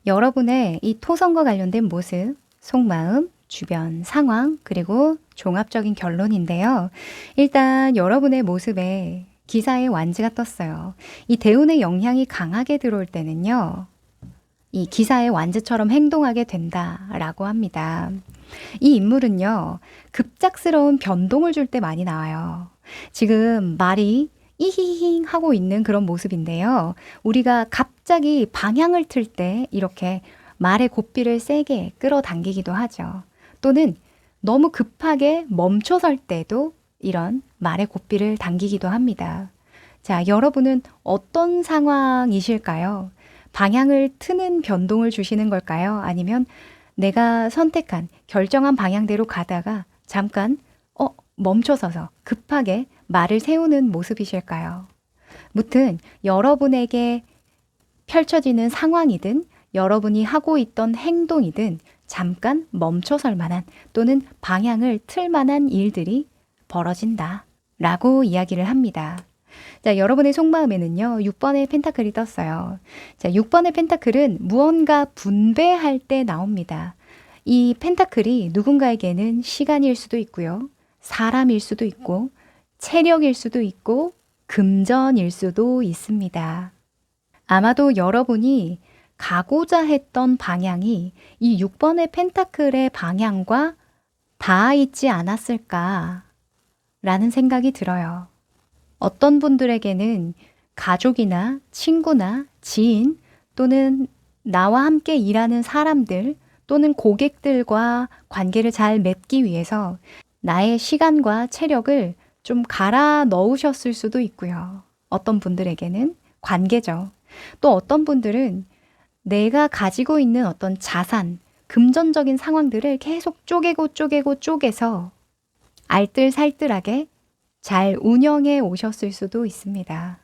여러분의 이 토성과 관련된 모습, 속마음, 주변 상황, 그리고 종합적인 결론인데요. 일단 여러분의 모습에 기사의 완지가 떴어요. 이 대운의 영향이 강하게 들어올 때는요, 이 기사의 완지처럼 행동하게 된다라고 합니다. 이 인물은요, 급작스러운 변동을 줄 때 많이 나와요. 지금 말이 이히힝 하고 있는 그런 모습인데요. 우리가 갑자기 방향을 틀 때 이렇게 말의 고삐를 세게 끌어당기기도 하죠. 또는 너무 급하게 멈춰설 때도 이런 말의 고삐를 당기기도 합니다. 자, 여러분은 어떤 상황이실까요? 방향을 트는 변동을 주시는 걸까요? 아니면 내가 선택한 결정한 방향대로 가다가 잠깐 멈춰서서 급하게 말을 세우는 모습이실까요? 무튼 여러분에게 펼쳐지는 상황이든 여러분이 하고 있던 행동이든 잠깐 멈춰설 만한 또는 방향을 틀 만한 일들이 벌어진다 라고 이야기를 합니다. 자, 여러분의 속마음에는요, 6번의 펜타클이 떴어요. 자, 6번의 펜타클은 무언가 분배할 때 나옵니다. 이 펜타클이 누군가에게는 시간일 수도 있고요, 사람일 수도 있고, 체력일 수도 있고, 금전일 수도 있습니다. 아마도 여러분이 가고자 했던 방향이 이 6번의 펜타클의 방향과 닿아 있지 않았을까 라는 생각이 들어요. 어떤 분들에게는 가족이나 친구나 지인 또는 나와 함께 일하는 사람들 또는 고객들과 관계를 잘 맺기 위해서 나의 시간과 체력을 좀 갈아 넣으셨을 수도 있고요. 어떤 분들에게는 관계죠. 또 어떤 분들은 내가 가지고 있는 어떤 자산, 금전적인 상황들을 계속 쪼개서 알뜰살뜰하게 잘 운영해 오셨을 수도 있습니다.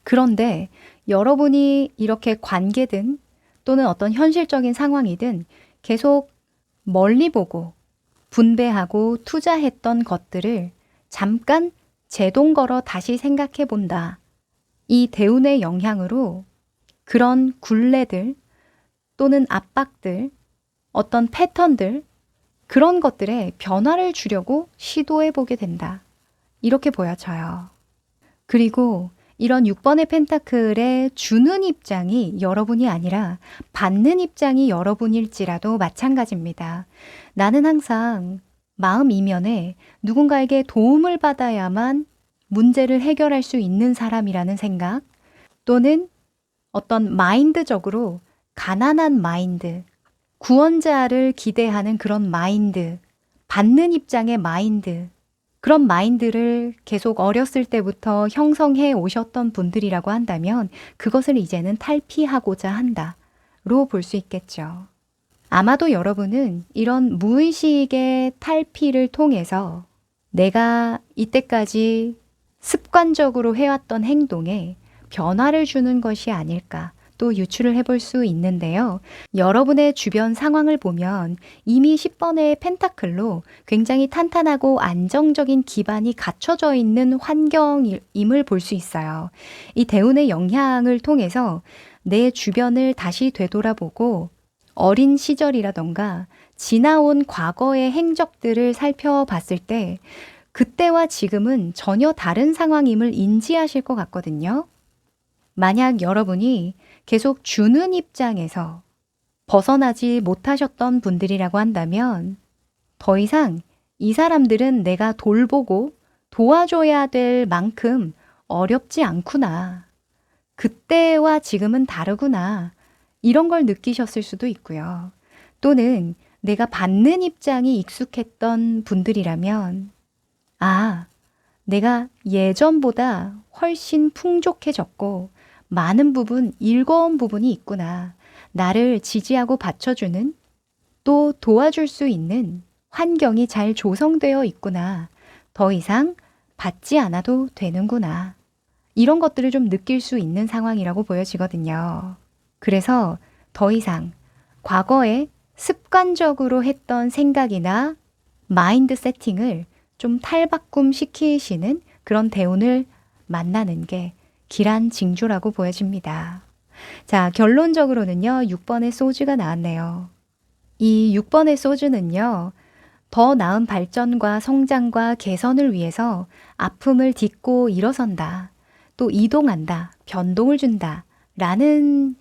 그런데 여러분이 이렇게 관계든 또는 어떤 현실적인 상황이든 계속 멀리 보고 분배하고 투자했던 것들을 잠깐 제동 걸어 다시 생각해 본다. 이 대운의 영향으로 그런 굴레들 또는 압박들, 어떤 패턴들, 그런 것들에 변화를 주려고 시도해 보게 된다. 이렇게 보여져요. 그리고 이런 6번의 펜타클의 주는 입장이 여러분이 아니라 받는 입장이 여러분일지라도 마찬가지입니다. 나는 항상 마음 이면에 누군가에게 도움을 받아야만 문제를 해결할 수 있는 사람이라는 생각, 또는 어떤 마인드적으로 가난한 마인드, 구원자를 기대하는 그런 마인드, 받는 입장의 마인드, 그런 마인드를 계속 어렸을 때부터 형성해 오셨던 분들이라고 한다면 그것을 이제는 탈피하고자 한다로 볼 수 있겠죠. 아마도 여러분은 이런 무의식의 탈피를 통해서 내가 이때까지 습관적으로 해왔던 행동에 변화를 주는 것이 아닐까 또 유추를 해볼 수 있는데요. 여러분의 주변 상황을 보면 이미 10번의 펜타클로 굉장히 탄탄하고 안정적인 기반이 갖춰져 있는 환경임을 볼 수 있어요. 이 대운의 영향을 통해서 내 주변을 다시 되돌아보고 어린 시절이라던가 지나온 과거의 행적들을 살펴봤을 때 그때와 지금은 전혀 다른 상황임을 인지하실 것 같거든요. 만약 여러분이 계속 주는 입장에서 벗어나지 못하셨던 분들이라고 한다면 더 이상 이 사람들은 내가 돌보고 도와줘야 될 만큼 어렵지 않구나. 그때와 지금은 다르구나. 이런 걸 느끼셨을 수도 있고요. 또는 내가 받는 입장이 익숙했던 분들이라면 내가 예전보다 훨씬 풍족해졌고 많은 부분, 일거운 부분이 있구나. 나를 지지하고 받쳐주는 또 도와줄 수 있는 환경이 잘 조성되어 있구나. 더 이상 받지 않아도 되는구나. 이런 것들을 좀 느낄 수 있는 상황이라고 보여지거든요. 그래서 더 이상 과거에 습관적으로 했던 생각이나 마인드 세팅을 좀 탈바꿈 시키시는 그런 대운을 만나는 게 기란징조라고 보여집니다. 자, 결론적으로는요. 6번의 소주가 나왔네요. 이 6번의 소주는요. 더 나은 발전과 성장과 개선을 위해서 아픔을 딛고 일어선다. 또 이동한다. 변동을 준다. 라는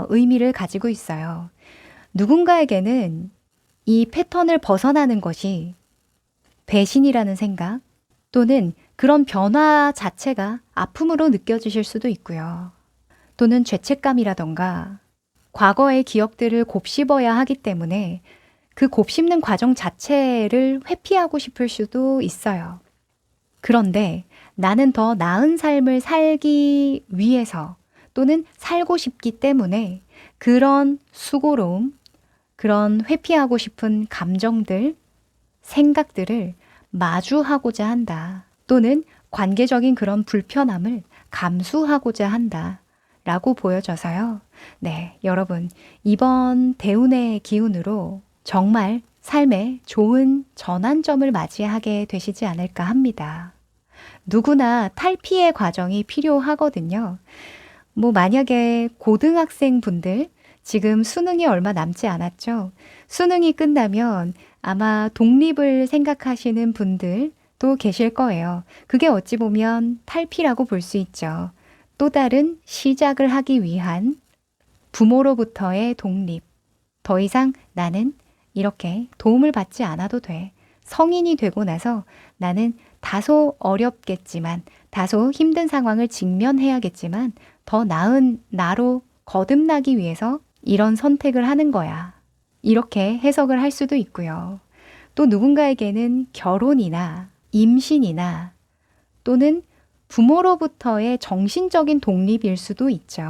의미를 가지고 있어요. 누군가에게는 이 패턴을 벗어나는 것이 배신이라는 생각 또는 그런 변화 자체가 아픔으로 느껴지실 수도 있고요. 또는 죄책감이라던가 과거의 기억들을 곱씹어야 하기 때문에 그 곱씹는 과정 자체를 회피하고 싶을 수도 있어요. 그런데 나는 더 나은 삶을 살기 위해서 또는 살고 싶기 때문에 그런 수고로움, 그런 회피하고 싶은 감정들, 생각들을 마주하고자 한다. 또는 관계적인 그런 불편함을 감수하고자 한다. 라고 보여져서요. 네, 여러분, 이번 대운의 기운으로 정말 삶에 좋은 전환점을 맞이하게 되시지 않을까 합니다. 누구나 탈피의 과정이 필요하거든요. 만약에 고등학생 분들, 지금 수능이 얼마 남지 않았죠. 수능이 끝나면 아마 독립을 생각하시는 분들도 계실 거예요. 그게 어찌 보면 탈피라고 볼 수 있죠. 또 다른 시작을 하기 위한 부모로부터의 독립. 더 이상 나는 이렇게 도움을 받지 않아도 돼. 성인이 되고 나서 나는 다소 어렵겠지만, 다소 힘든 상황을 직면해야겠지만, 더 나은 나로 거듭나기 위해서 이런 선택을 하는 거야. 이렇게 해석을 할 수도 있고요. 또 누군가에게는 결혼이나 임신이나 또는 부모로부터의 정신적인 독립일 수도 있죠.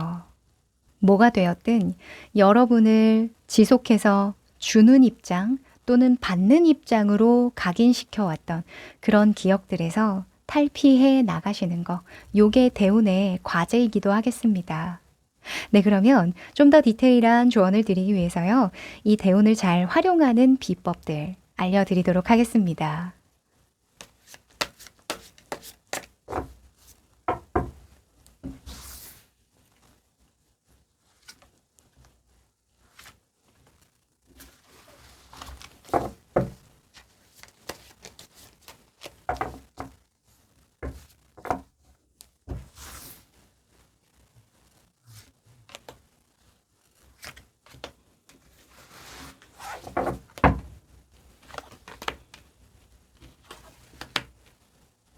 뭐가 되었든 여러분을 지속해서 주는 입장 또는 받는 입장으로 각인시켜 왔던 그런 기억들에서 탈피해 나가시는 거, 요게 대운의 과제이기도 하겠습니다. 네, 그러면 좀 더 디테일한 조언을 드리기 위해서요. 이 대운을 잘 활용하는 비법들 알려드리도록 하겠습니다.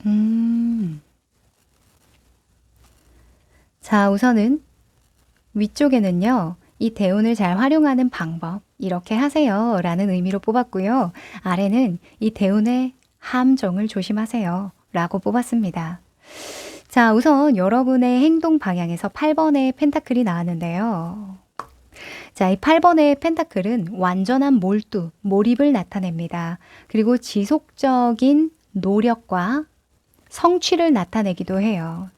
음. 자, 우선은 위쪽에는요, 이 대운을 잘 활용하는 방법, 이렇게 하세요 라는 의미로 뽑았고요. 아래는 이 대운의 함정을 조심하세요 라고 뽑았습니다. 자, 우선 여러분의 행동 방향에서 8번의 펜타클이 나왔는데요. 자, 이 8번의 펜타클은 완전한 몰두, 몰입을 나타냅니다. 그리고 지속적인 노력과 성취를 나타내기도 해요.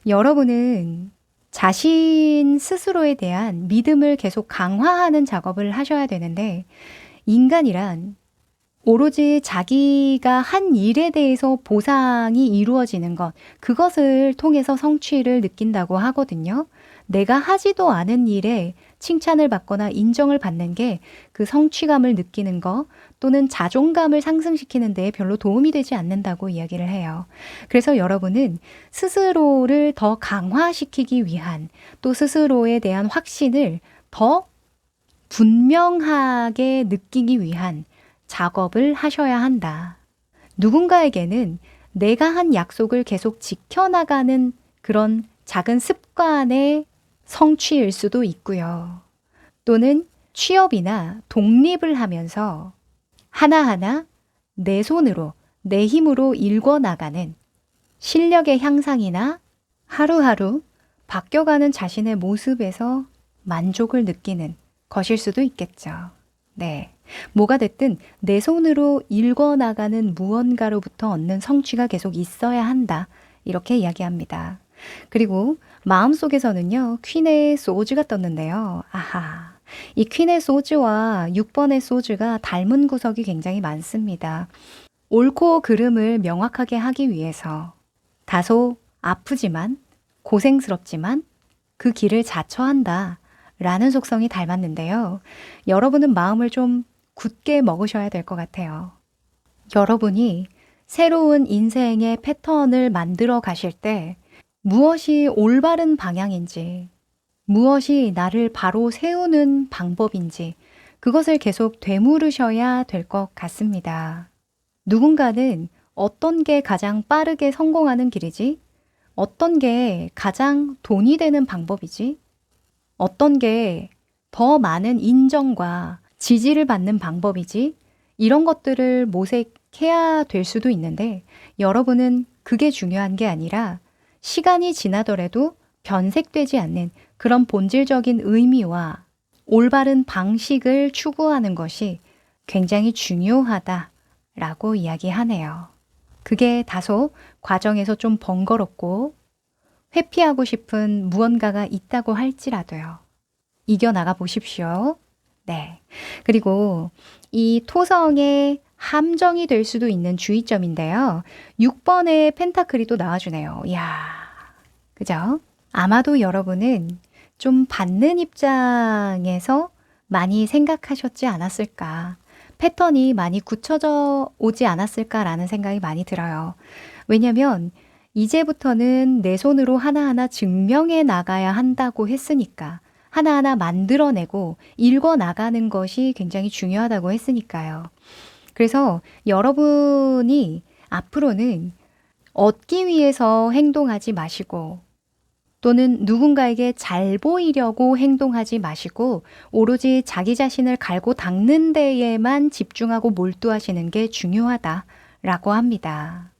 여러분은 자신 스스로에 대한 믿음을 계속 강화하는 작업을 하셔야 되는데, 인간이란 오로지 자기가 한 일에 대해서 보상이 이루어지는 것, 그것을 통해서 성취를 느낀다고 하거든요. 내가 하지도 않은 일에 칭찬을 받거나 인정을 받는 게 그 성취감을 느끼는 것 또는 자존감을 상승시키는 데 별로 도움이 되지 않는다고 이야기를 해요. 그래서 여러분은 스스로를 더 강화시키기 위한 또 스스로에 대한 확신을 더 분명하게 느끼기 위한 작업을 하셔야 한다. 누군가에게는 내가 한 약속을 계속 지켜나가는 그런 작은 습관의 성취일 수도 있고요. 또는 취업이나 독립을 하면서 하나하나 내 손으로, 내 힘으로 일궈나가는 실력의 향상이나 하루하루 바뀌어가는 자신의 모습에서 만족을 느끼는 것일 수도 있겠죠. 네. 뭐가 됐든 내 손으로 일궈나가는 무언가로부터 얻는 성취가 계속 있어야 한다. 이렇게 이야기합니다. 그리고 마음속에서는요, 퀸의 소즈가 떴는데요. 아하. 이 퀸의 소즈와 6번의 소즈가 닮은 구석이 굉장히 많습니다. 옳고 그름을 명확하게 하기 위해서 다소 아프지만 고생스럽지만 그 길을 자처한다 라는 속성이 닮았는데요. 여러분은 마음을 좀 굳게 먹으셔야 될 것 같아요. 여러분이 새로운 인생의 패턴을 만들어 가실 때 무엇이 올바른 방향인지, 무엇이 나를 바로 세우는 방법인지 그것을 계속 되물으셔야 될 것 같습니다. 누군가는 어떤 게 가장 빠르게 성공하는 길이지? 어떤 게 가장 돈이 되는 방법이지? 어떤 게 더 많은 인정과 지지를 받는 방법이지? 이런 것들을 모색해야 될 수도 있는데 여러분은 그게 중요한 게 아니라 시간이 지나더라도 변색되지 않는 그런 본질적인 의미와 올바른 방식을 추구하는 것이 굉장히 중요하다라고 이야기하네요. 그게 다소 과정에서 좀 번거롭고 회피하고 싶은 무언가가 있다고 할지라도요. 이겨나가 보십시오. 네. 그리고 이 토성의 함정이 될 수도 있는 주의점인데요. 6번의 펜타클이 또 나와주네요. 이야, 그죠? 아마도 여러분은 좀 받는 입장에서 많이 생각하셨지 않았을까. 패턴이 많이 굳혀져 오지 않았을까라는 생각이 많이 들어요. 왜냐면 이제부터는 내 손으로 하나하나 증명해 나가야 한다고 했으니까. 하나하나 만들어내고 읽어나가는 것이 굉장히 중요하다고 했으니까요. 그래서 여러분이 앞으로는 얻기 위해서 행동하지 마시고 또는 누군가에게 잘 보이려고 행동하지 마시고 오로지 자기 자신을 갈고 닦는 데에만 집중하고 몰두하시는 게 중요하다라고 합니다.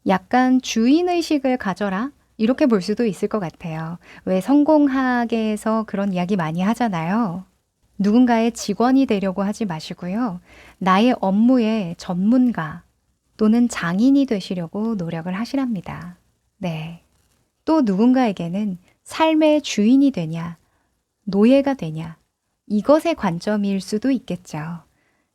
약간 주인의식을 가져라? 이렇게 볼 수도 있을 것 같아요. 왜 성공학에서 그런 이야기 많이 하잖아요. 누군가의 직원이 되려고 하지 마시고요. 나의 업무의 전문가 또는 장인이 되시려고 노력을 하시랍니다. 네. 또 누군가에게는 삶의 주인이 되냐, 노예가 되냐, 이것의 관점일 수도 있겠죠.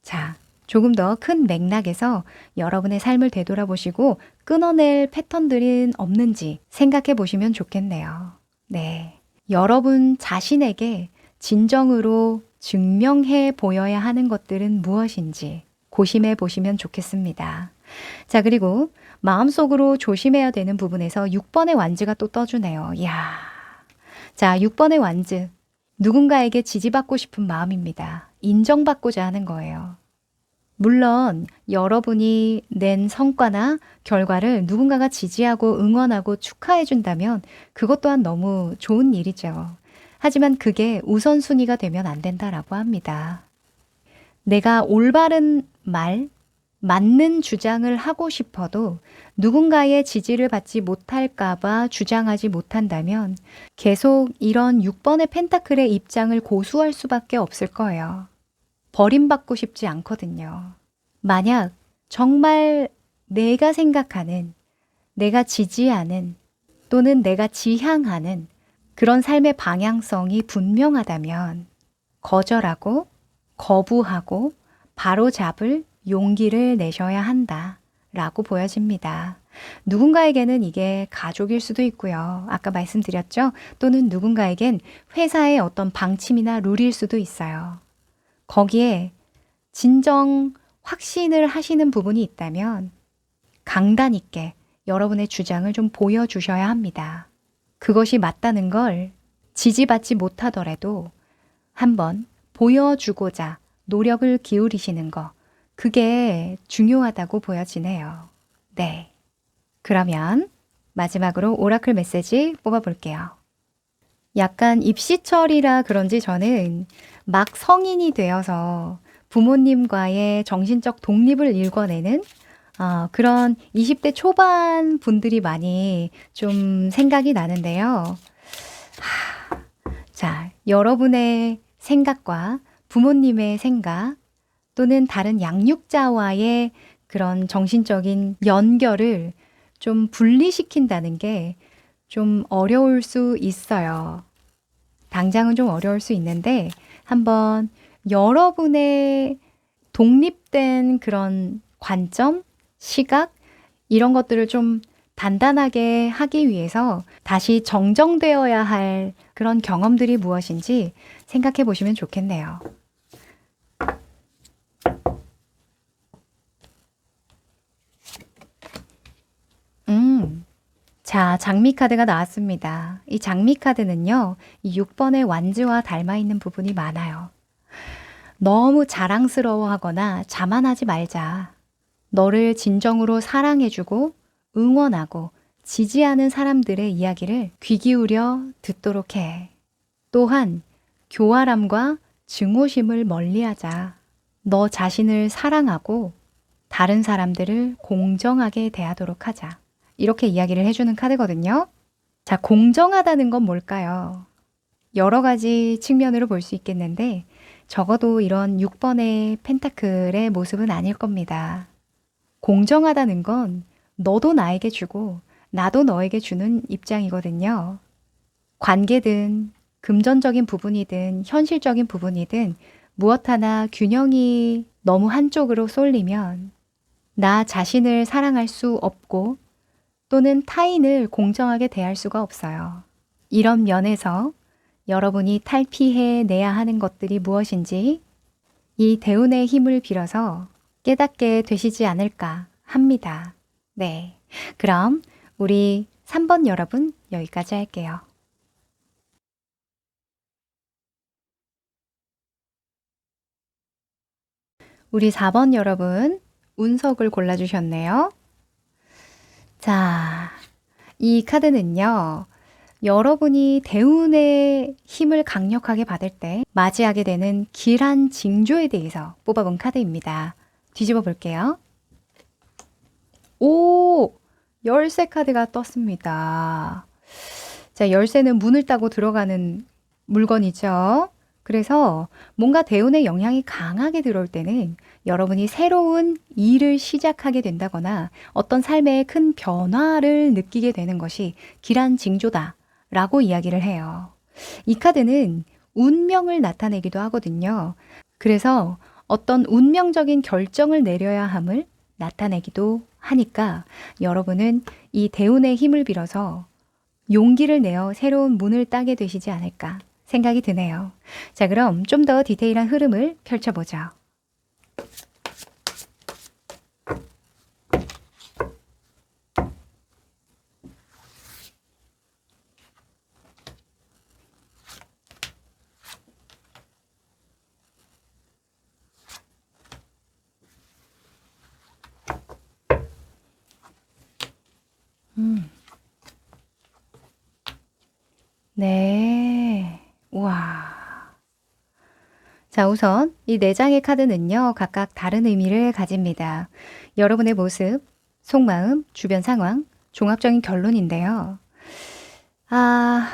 자, 조금 더 큰 맥락에서 여러분의 삶을 되돌아보시고 끊어낼 패턴들은 없는지 생각해 보시면 좋겠네요. 네. 여러분 자신에게 진정으로 증명해 보여야 하는 것들은 무엇인지 고심해 보시면 좋겠습니다. 자, 그리고 마음속으로 조심해야 되는 부분에서 6번의 완즈가 또 떠주네요. 이야. 자, 6번의 완즈. 누군가에게 지지받고 싶은 마음입니다. 인정받고자 하는 거예요. 물론 여러분이 낸 성과나 결과를 누군가가 지지하고 응원하고 축하해 준다면 그것 또한 너무 좋은 일이죠. 하지만 그게 우선순위가 되면 안 된다라고 합니다. 내가 올바른 말, 맞는 주장을 하고 싶어도 누군가의 지지를 받지 못할까봐 주장하지 못한다면 계속 이런 6번의 펜타클의 입장을 고수할 수밖에 없을 거예요. 버림받고 싶지 않거든요. 만약 정말 내가 생각하는, 내가 지지하는 또는 내가 지향하는 그런 삶의 방향성이 분명하다면 거절하고 거부하고 바로잡을 용기를 내셔야 한다 라고 보여집니다. 누군가에게는 이게 가족일 수도 있고요. 아까 말씀드렸죠? 또는 누군가에겐 회사의 어떤 방침이나 룰일 수도 있어요. 거기에 진정 확신을 하시는 부분이 있다면 강단 있게 여러분의 주장을 좀 보여주셔야 합니다. 그것이 맞다는 걸 지지받지 못하더라도 한번 보여주고자 노력을 기울이시는 거, 그게 중요하다고 보여지네요. 네. 그러면 마지막으로 오라클 메시지 뽑아볼게요. 약간 입시철이라 그런지 저는 막 성인이 되어서 부모님과의 정신적 독립을 일궈내는 그런 20대 초반 분들이 많이 좀 생각이 나는데요. 자, 여러분의 생각과 부모님의 생각 또는 다른 양육자와의 그런 정신적인 연결을 좀 분리시킨다는 게 좀 어려울 수 있어요. 당장은 좀 어려울 수 있는데 한번 여러분의 독립된 그런 관점, 시각 이런 것들을 좀 단단하게 하기 위해서 다시 정정되어야 할 그런 경험들이 무엇인지 생각해 보시면 좋겠네요. 자, 장미 카드가 나왔습니다. 이 장미 카드는요, 이 6번의 완즈와 닮아 있는 부분이 많아요. 너무 자랑스러워하거나 자만하지 말자. 너를 진정으로 사랑해주고 응원하고 지지하는 사람들의 이야기를 귀 기울여 듣도록 해. 또한 교활함과 증오심을 멀리하자. 너 자신을 사랑하고 다른 사람들을 공정하게 대하도록 하자. 이렇게 이야기를 해주는 카드거든요. 자, 공정하다는 건 뭘까요? 여러 가지 측면으로 볼 수 있겠는데 적어도 이런 6번의 펜타클의 모습은 아닐 겁니다. 공정하다는 건 너도 나에게 주고 나도 너에게 주는 입장이거든요. 관계든 금전적인 부분이든 현실적인 부분이든 무엇 하나 균형이 너무 한쪽으로 쏠리면 나 자신을 사랑할 수 없고 또는 타인을 공정하게 대할 수가 없어요. 이런 면에서 여러분이 탈피해 내야 하는 것들이 무엇인지 이 대운의 힘을 빌어서 깨닫게 되시지 않을까 합니다. 네. 그럼 우리 3번 여러분 여기까지 할게요. 우리 4번 여러분 운석을 골라주셨네요. 자, 이 카드는요. 여러분이 대운의 힘을 강력하게 받을 때 맞이하게 되는 길한 징조에 대해서 뽑아본 카드입니다. 뒤집어 볼게요. 오! 열쇠 카드가 떴습니다. 자, 열쇠는 문을 따고 들어가는 물건이죠. 그래서 뭔가 대운의 영향이 강하게 들어올 때는 여러분이 새로운 일을 시작하게 된다거나 어떤 삶의 큰 변화를 느끼게 되는 것이 길한 징조다 라고 이야기를 해요. 이 카드는 운명을 나타내기도 하거든요. 그래서 어떤 운명적인 결정을 내려야 함을 나타내기도 하니까 여러분은 이 대운의 힘을 빌어서 용기를 내어 새로운 문을 따게 되시지 않을까 생각이 드네요. 자, 그럼 좀 더 디테일한 흐름을 펼쳐보죠. 네. 우와. 자, 우선 이 4장의 카드는요, 각각 다른 의미를 가집니다. 여러분의 모습, 속마음, 주변 상황, 종합적인 결론인데요. 아,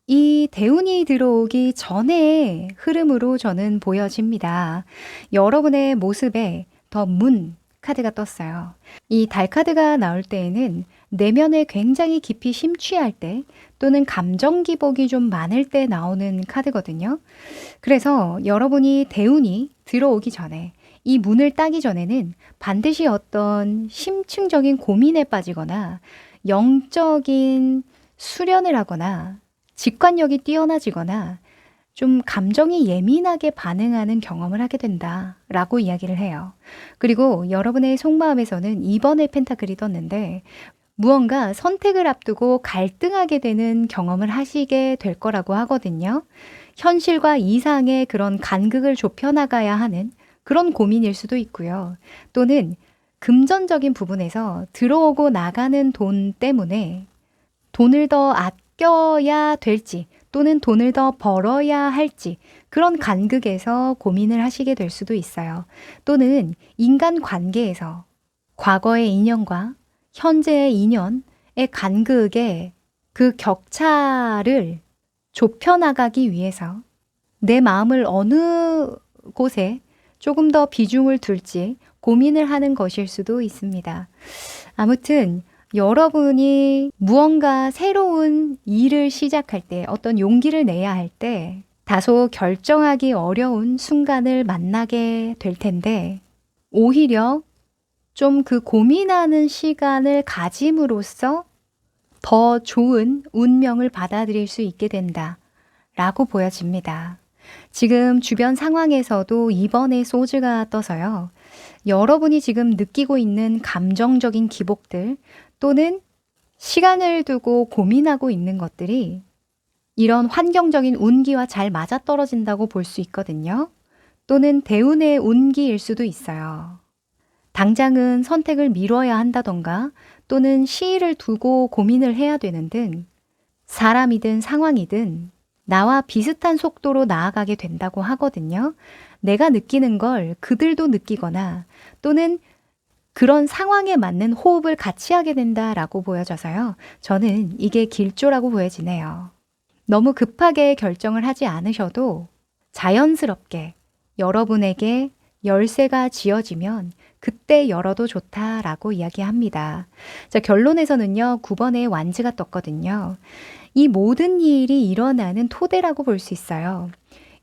이 대운이 들어오기 전의 흐름으로 저는 보여집니다. 여러분의 모습에 더 문 카드가 떴어요. 이 달 카드가 나올 때에는 내면에 굉장히 깊이 심취할 때 또는 감정 기복이 좀 많을 때 나오는 카드거든요. 그래서 여러분이 대운이 들어오기 전에 이 문을 따기 전에는 반드시 어떤 심층적인 고민에 빠지거나 영적인 수련을 하거나 직관력이 뛰어나지거나 좀 감정이 예민하게 반응하는 경험을 하게 된다라고 이야기를 해요. 그리고 여러분의 속마음에서는 2번의 펜타클이 떴는데 무언가 선택을 앞두고 갈등하게 되는 경험을 하시게 될 거라고 하거든요. 현실과 이상의 그런 간극을 좁혀나가야 하는 그런 고민일 수도 있고요. 또는 금전적인 부분에서 들어오고 나가는 돈 때문에 돈을 더 아껴야 될지 또는 돈을 더 벌어야 할지 그런 간극에서 고민을 하시게 될 수도 있어요. 또는 인간 관계에서 과거의 인연과 현재의 인연의 간극의 그 격차를 좁혀나가기 위해서 내 마음을 어느 곳에 조금 더 비중을 둘지 고민을 하는 것일 수도 있습니다. 아무튼 여러분이 무언가 새로운 일을 시작할 때 어떤 용기를 내야 할 때 다소 결정하기 어려운 순간을 만나게 될 텐데 오히려 좀 그 고민하는 시간을 가짐으로써 더 좋은 운명을 받아들일 수 있게 된다 라고 보여집니다. 지금 주변 상황에서도 이번에 소즈가 떠서요. 여러분이 지금 느끼고 있는 감정적인 기복들 또는 시간을 두고 고민하고 있는 것들이 이런 환경적인 운기와 잘 맞아떨어진다고 볼 수 있거든요. 또는 대운의 운기일 수도 있어요. 당장은 선택을 미뤄야 한다던가 또는 시일을 두고 고민을 해야 되는 등 사람이든 상황이든 나와 비슷한 속도로 나아가게 된다고 하거든요. 내가 느끼는 걸 그들도 느끼거나 또는 그런 상황에 맞는 호흡을 같이 하게 된다라고 보여져서요. 저는 이게 길조라고 보여지네요. 너무 급하게 결정을 하지 않으셔도 자연스럽게 여러분에게 열쇠가 쥐어지면 그때 열어도 좋다라고 이야기합니다. 자, 결론에서는요, 9번의 완즈가 떴거든요. 이 모든 일이 일어나는 토대라고 볼 수 있어요.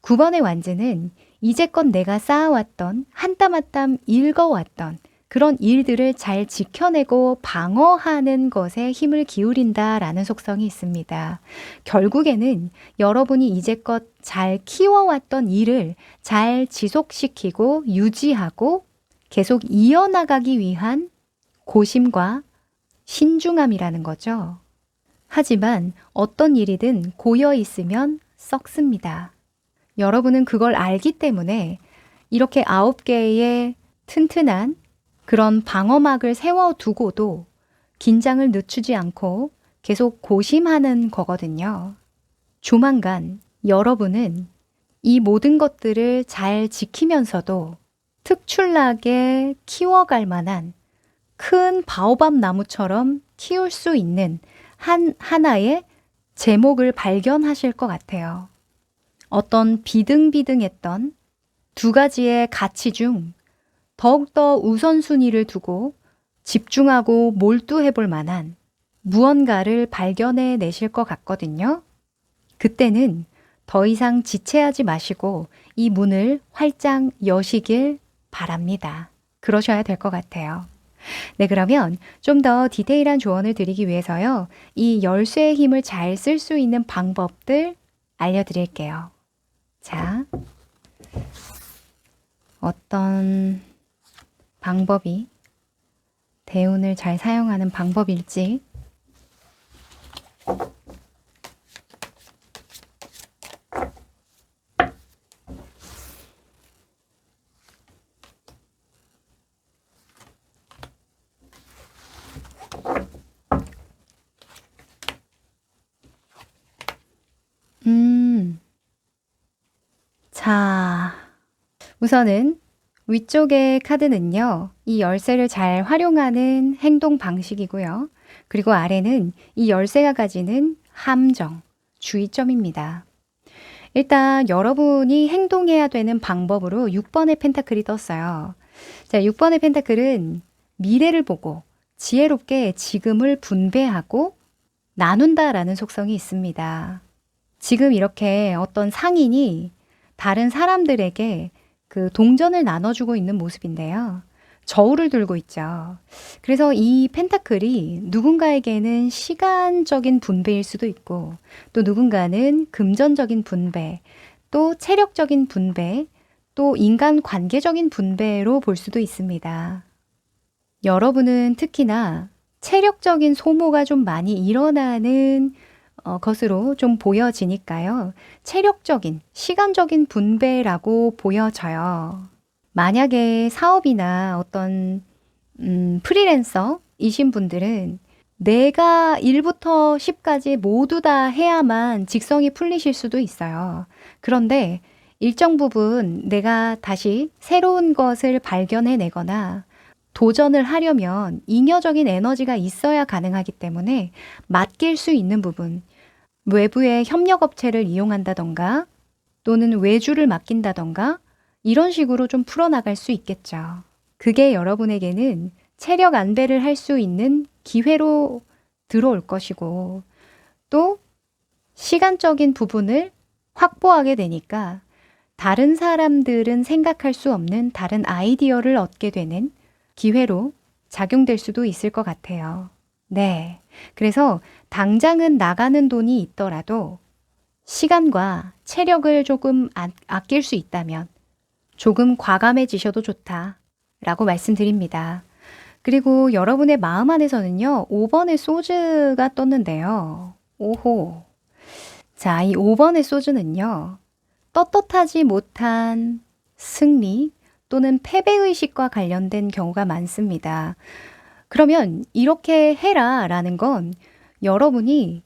9번의 완즈는 이제껏 내가 쌓아왔던 한 땀 한 땀 읽어왔던 그런 일들을 잘 지켜내고 방어하는 것에 힘을 기울인다라는 속성이 있습니다. 결국에는 여러분이 이제껏 잘 키워왔던 일을 잘 지속시키고 유지하고 계속 이어나가기 위한 고심과 신중함이라는 거죠. 하지만 어떤 일이든 고여 있으면 썩습니다. 여러분은 그걸 알기 때문에 이렇게 9개의 튼튼한 그런 방어막을 세워두고도 긴장을 늦추지 않고 계속 고심하는 거거든요. 조만간 여러분은 이 모든 것들을 잘 지키면서도 특출나게 키워갈 만한 큰 바오밥 나무처럼 키울 수 있는 하나의 제목을 발견하실 것 같아요. 어떤 비등비등했던 두 가지의 가치 중 더욱더 우선순위를 두고 집중하고 몰두해 볼 만한 무언가를 발견해 내실 것 같거든요. 그때는 더 이상 지체하지 마시고 이 문을 활짝 여시길 바랍니다. 그러셔야 될 것 같아요. 네, 그러면 좀 더 디테일한 조언을 드리기 위해서요. 이 열쇠의 힘을 잘 쓸 수 있는 방법들 알려드릴게요. 자, 어떤 방법이 대운을 잘 사용하는 방법일지 우선은 위쪽의 카드는요, 이 열쇠를 잘 활용하는 행동 방식이고요. 그리고 아래는 이 열쇠가 가지는 함정, 주의점입니다. 일단 여러분이 행동해야 되는 방법으로 6번의 펜타클이 떴어요. 자, 6번의 펜타클은 미래를 보고 지혜롭게 지금을 분배하고 나눈다라는 속성이 있습니다. 지금 이렇게 어떤 상인이 다른 사람들에게 그 동전을 나눠주고 있는 모습인데요. 저울을 들고 있죠. 그래서 이 펜타클이 누군가에게는 시간적인 분배일 수도 있고, 또 누군가는 금전적인 분배, 또 체력적인 분배, 또 인간 관계적인 분배로 볼 수도 있습니다. 여러분은 특히나 체력적인 소모가 좀 많이 일어나는 것으로 좀 보여지니까요. 체력적인, 시간적인 분배라고 보여져요. 만약에 사업이나 어떤 프리랜서이신 분들은 내가 1부터 10까지 모두 다 해야만 직성이 풀리실 수도 있어요. 그런데 일정 부분 내가 다시 새로운 것을 발견해내거나 도전을 하려면 잉여적인 에너지가 있어야 가능하기 때문에 맡길 수 있는 부분, 외부의 협력업체를 이용한다던가 또는 외주를 맡긴다던가 이런 식으로 좀 풀어나갈 수 있겠죠. 그게 여러분에게는 체력 안배를 할 수 있는 기회로 들어올 것이고 또 시간적인 부분을 확보하게 되니까 다른 사람들은 생각할 수 없는 다른 아이디어를 얻게 되는 기회로 작용될 수도 있을 것 같아요. 네. 그래서 당장은 나가는 돈이 있더라도 시간과 체력을 조금 아낄 수 있다면 조금 과감해지셔도 좋다라고 말씀드립니다. 그리고 여러분의 마음 안에서는요, 5번의 소즈가 떴는데요. 오호. 자, 이 5번의 소즈는요, 떳떳하지 못한 승리 또는 패배의식과 관련된 경우가 많습니다. 그러면 이렇게 해라 라는 건 여러분이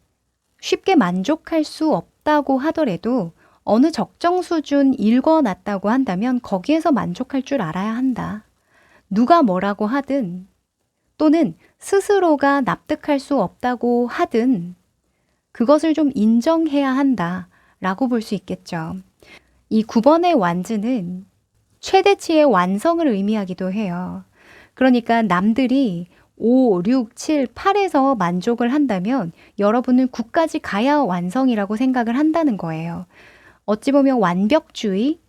쉽게 만족할 수 없다고 하더라도 어느 적정 수준 읽어놨다고 한다면 거기에서 만족할 줄 알아야 한다. 누가 뭐라고 하든 또는 스스로가 납득할 수 없다고 하든 그것을 좀 인정해야 한다 라고 볼 수 있겠죠. 이 9번의 완즈는 최대치의 완성을 의미하기도 해요. 그러니까 남들이 5, 6, 7, 8에서 만족을 한다면 여러분은 9까지 가야 완성이라고 생각을 한다는 거예요. 어찌 보면 완벽주의,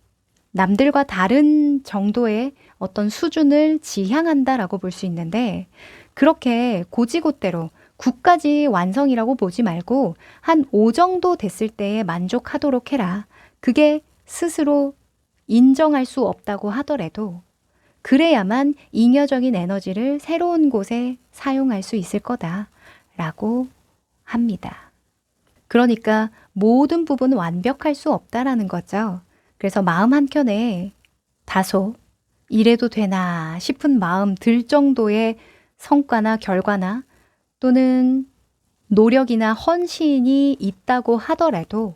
남들과 다른 정도의 어떤 수준을 지향한다라고 볼 수 있는데 그렇게 고지고대로 9까지 완성이라고 보지 말고 한 5 정도 됐을 때에 만족하도록 해라. 그게 스스로 인정할 수 없다고 하더라도 그래야만 잉여적인 에너지를 새로운 곳에 사용할 수 있을 거다라고 합니다. 그러니까 모든 부분은 완벽할 수 없다라는 거죠. 그래서 마음 한켠에 다소 이래도 되나 싶은 마음 들 정도의 성과나 결과나 또는 노력이나 헌신이 있다고 하더라도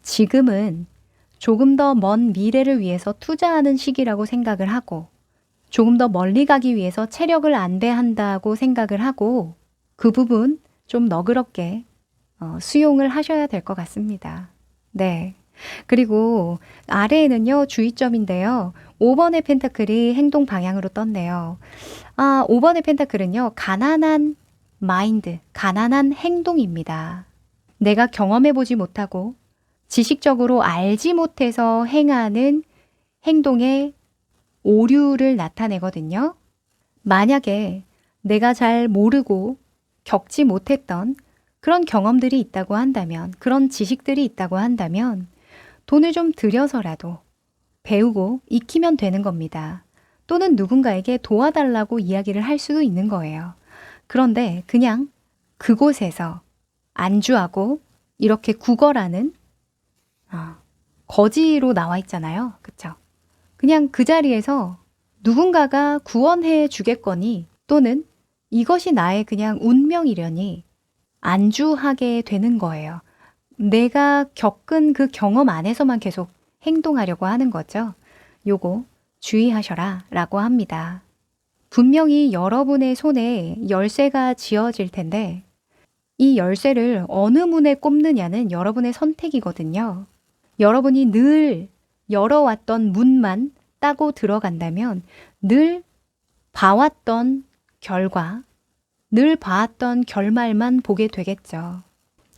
지금은 조금 더 먼 미래를 위해서 투자하는 시기라고 생각을 하고 조금 더 멀리 가기 위해서 체력을 안배한다고 생각을 하고 그 부분 좀 너그럽게 수용을 하셔야 될 것 같습니다. 네. 그리고 아래에는요, 주의점인데요. 5번의 펜타클이 행동 방향으로 떴네요. 5번의 펜타클은요, 가난한 마인드, 가난한 행동입니다. 내가 경험해보지 못하고 지식적으로 알지 못해서 행하는 행동의 오류를 나타내거든요. 만약에 내가 잘 모르고 겪지 못했던 그런 경험들이 있다고 한다면, 그런 지식들이 있다고 한다면 돈을 좀 들여서라도 배우고 익히면 되는 겁니다. 또는 누군가에게 도와달라고 이야기를 할 수도 있는 거예요. 그런데 그냥 그곳에서 안주하고 이렇게 구걸하는 거지로 나와 있잖아요. 그쵸? 그냥 그 자리에서 누군가가 구원해 주겠거니 또는 이것이 나의 그냥 운명이려니 안주하게 되는 거예요. 내가 겪은 그 경험 안에서만 계속 행동하려고 하는 거죠. 요거 주의하셔라 라고 합니다. 분명히 여러분의 손에 열쇠가 쥐어질 텐데 이 열쇠를 어느 문에 꼽느냐는 여러분의 선택이거든요. 여러분이 늘 열어왔던 문만 따고 들어간다면 늘 봐왔던 결과, 늘 봐왔던 결말만 보게 되겠죠.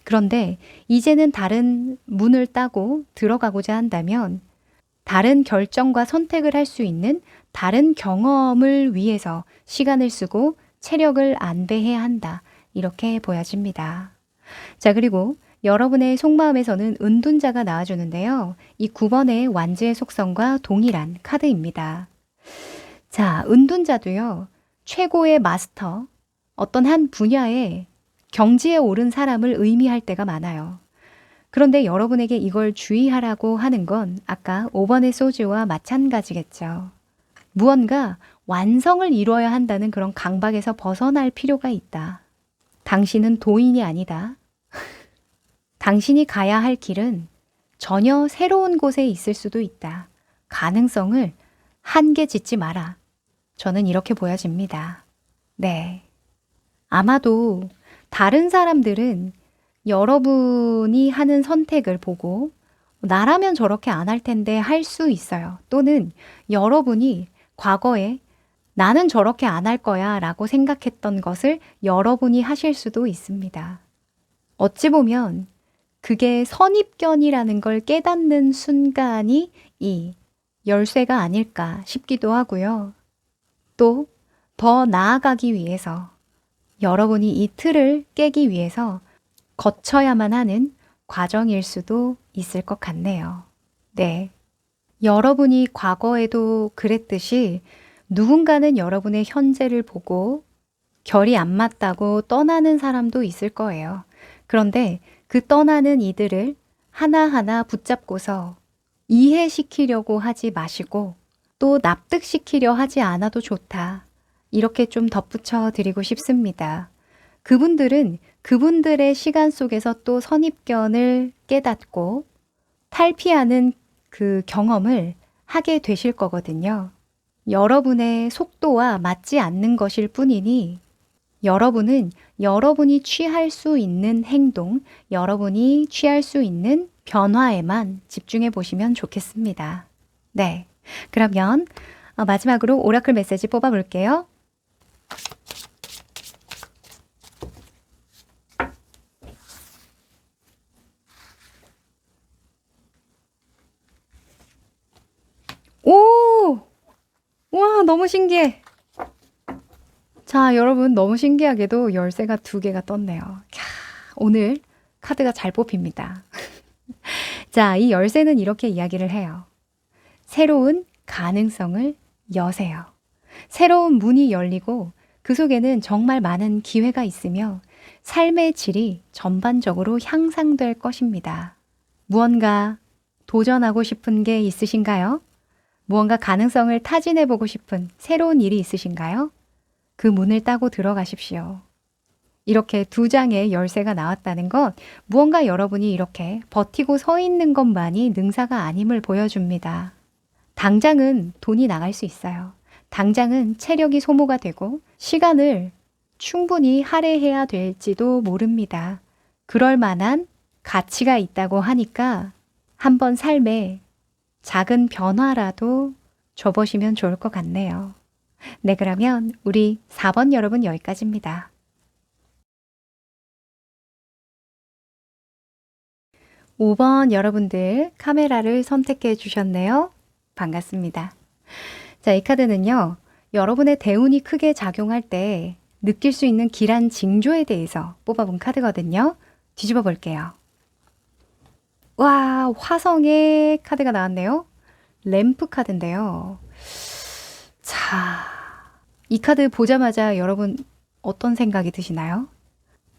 그런데 이제는 다른 문을 따고 들어가고자 한다면 다른 결정과 선택을 할 수 있는 다른 경험을 위해서 시간을 쓰고 체력을 안배해야 한다. 이렇게 보여집니다. 자, 그리고 여러분의 속마음에서는 은둔자가 나와주는데요. 이 9번의 완주의 속성과 동일한 카드입니다. 자, 은둔자도요. 최고의 마스터, 어떤 한 분야에 경지에 오른 사람을 의미할 때가 많아요. 그런데 여러분에게 이걸 주의하라고 하는 건 아까 5번의 소주와 마찬가지겠죠. 무언가 완성을 이루어야 한다는 그런 강박에서 벗어날 필요가 있다. 당신은 도인이 아니다. 당신이 가야 할 길은 전혀 새로운 곳에 있을 수도 있다. 가능성을 한계 짓지 마라. 저는 이렇게 보여집니다. 네. 아마도 다른 사람들은 여러분이 하는 선택을 보고 나라면 저렇게 안 할 텐데 할 수 있어요. 또는 여러분이 과거에 나는 저렇게 안 할 거야 라고 생각했던 것을 여러분이 하실 수도 있습니다. 어찌 보면 그게 선입견이라는 걸 깨닫는 순간이 이 열쇠가 아닐까 싶기도 하고요. 또 더 나아가기 위해서 여러분이 이 틀을 깨기 위해서 거쳐야만 하는 과정일 수도 있을 것 같네요. 네. 여러분이 과거에도 그랬듯이 누군가는 여러분의 현재를 보고 결이 안 맞다고 떠나는 사람도 있을 거예요. 그런데 그 떠나는 이들을 하나하나 붙잡고서 이해시키려고 하지 마시고 또 납득시키려 하지 않아도 좋다. 이렇게 좀 덧붙여 드리고 싶습니다. 그분들은 그분들의 시간 속에서 또 선입견을 깨닫고 탈피하는 그 경험을 하게 되실 거거든요. 여러분의 속도와 맞지 않는 것일 뿐이니 여러분은 여러분이 취할 수 있는 행동, 여러분이 취할 수 있는 변화에만 집중해 보시면 좋겠습니다. 네. 그러면 마지막으로 오라클 메시지 뽑아 볼게요. 오! 와, 너무 신기해. 자, 여러분 너무 신기하게도 열쇠가 2개가 떴네요. 캬, 오늘 카드가 잘 뽑힙니다. 자, 이 열쇠는 이렇게 이야기를 해요. 새로운 가능성을 여세요. 새로운 문이 열리고 그 속에는 정말 많은 기회가 있으며 삶의 질이 전반적으로 향상될 것입니다. 무언가 도전하고 싶은 게 있으신가요? 무언가 가능성을 타진해보고 싶은 새로운 일이 있으신가요? 그 문을 따고 들어가십시오. 이렇게 2장의 열쇠가 나왔다는 건 무언가 여러분이 이렇게 버티고 서 있는 것만이 능사가 아님을 보여줍니다. 당장은 돈이 나갈 수 있어요. 당장은 체력이 소모가 되고 시간을 충분히 할애해야 될지도 모릅니다. 그럴 만한 가치가 있다고 하니까 한번 삶에 작은 변화라도 줘보시면 좋을 것 같네요. 네, 그러면 우리 4번 여러분 여기까지입니다. 5번 여러분들 카메라를 선택해 주셨네요. 반갑습니다. 자, 이 카드는요. 여러분의 대운이 크게 작용할 때 느낄 수 있는 길한 징조에 대해서 뽑아본 카드거든요. 뒤집어 볼게요. 와, 화성의 카드가 나왔네요. 램프 카드인데요. 자, 이 카드 보자마자 여러분 어떤 생각이 드시나요?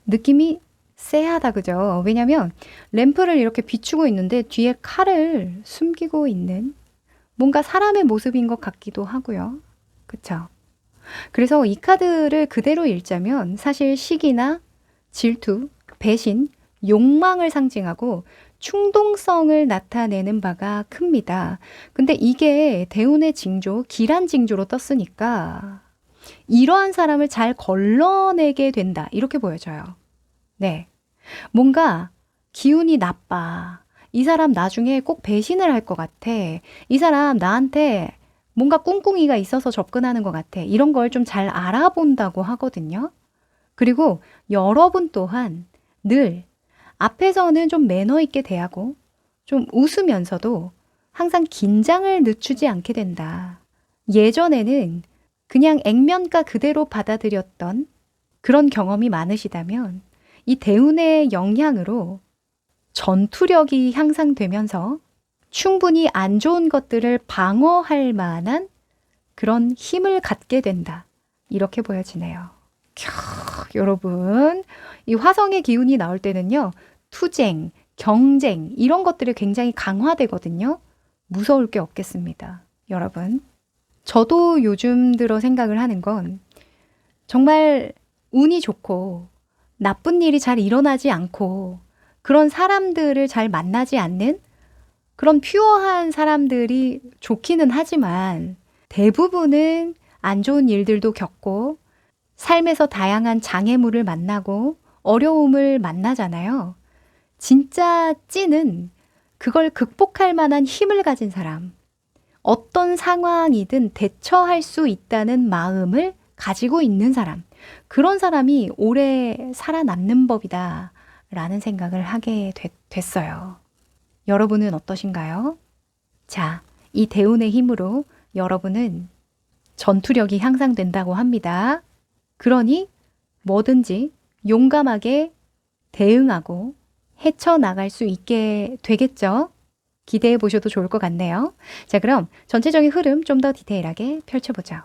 느낌이 쎄하다, 그죠? 왜냐면 램프를 이렇게 비추고 있는데 뒤에 칼을 숨기고 있는 뭔가 사람의 모습인 것 같기도 하고요. 그쵸? 그래서 이 카드를 그대로 읽자면 사실 시기나 질투, 배신, 욕망을 상징하고 충동성을 나타내는 바가 큽니다. 근데 이게 대운의 징조, 기란 징조로 떴으니까 이러한 사람을 잘 걸러내게 된다. 이렇게 보여져요. 네. 뭔가 기운이 나빠. 이 사람 나중에 꼭 배신을 할 것 같아. 이 사람 나한테 뭔가 꿍꿍이가 있어서 접근하는 것 같아. 이런 걸 좀 잘 알아본다고 하거든요. 그리고 여러분 또한 늘 앞에서는 좀 매너 있게 대하고 좀 웃으면서도 항상 긴장을 늦추지 않게 된다. 예전에는 그냥 액면가 그대로 받아들였던 그런 경험이 많으시다면 이 대운의 영향으로 전투력이 향상되면서 충분히 안 좋은 것들을 방어할 만한 그런 힘을 갖게 된다. 이렇게 보여지네요. 여러분, 이 화성의 기운이 나올 때는요, 투쟁, 경쟁, 이런 것들이 굉장히 강화되거든요. 무서울 게 없겠습니다. 여러분. 저도 요즘 들어 생각을 하는 건 정말 운이 좋고 나쁜 일이 잘 일어나지 않고 그런 사람들을 잘 만나지 않는 그런 퓨어한 사람들이 좋기는 하지만 대부분은 안 좋은 일들도 겪고 삶에서 다양한 장애물을 만나고 어려움을 만나잖아요. 진짜 찐은 그걸 극복할 만한 힘을 가진 사람, 어떤 상황이든 대처할 수 있다는 마음을 가지고 있는 사람, 그런 사람이 오래 살아남는 법이다 라는 생각을 하게 됐어요. 여러분은 어떠신가요? 자, 이 대운의 힘으로 여러분은 전투력이 향상된다고 합니다. 그러니 뭐든지 용감하게 대응하고 헤쳐나갈 수 있게 되겠죠? 기대해 보셔도 좋을 것 같네요. 자, 그럼 전체적인 흐름 좀 더 디테일하게 펼쳐보죠.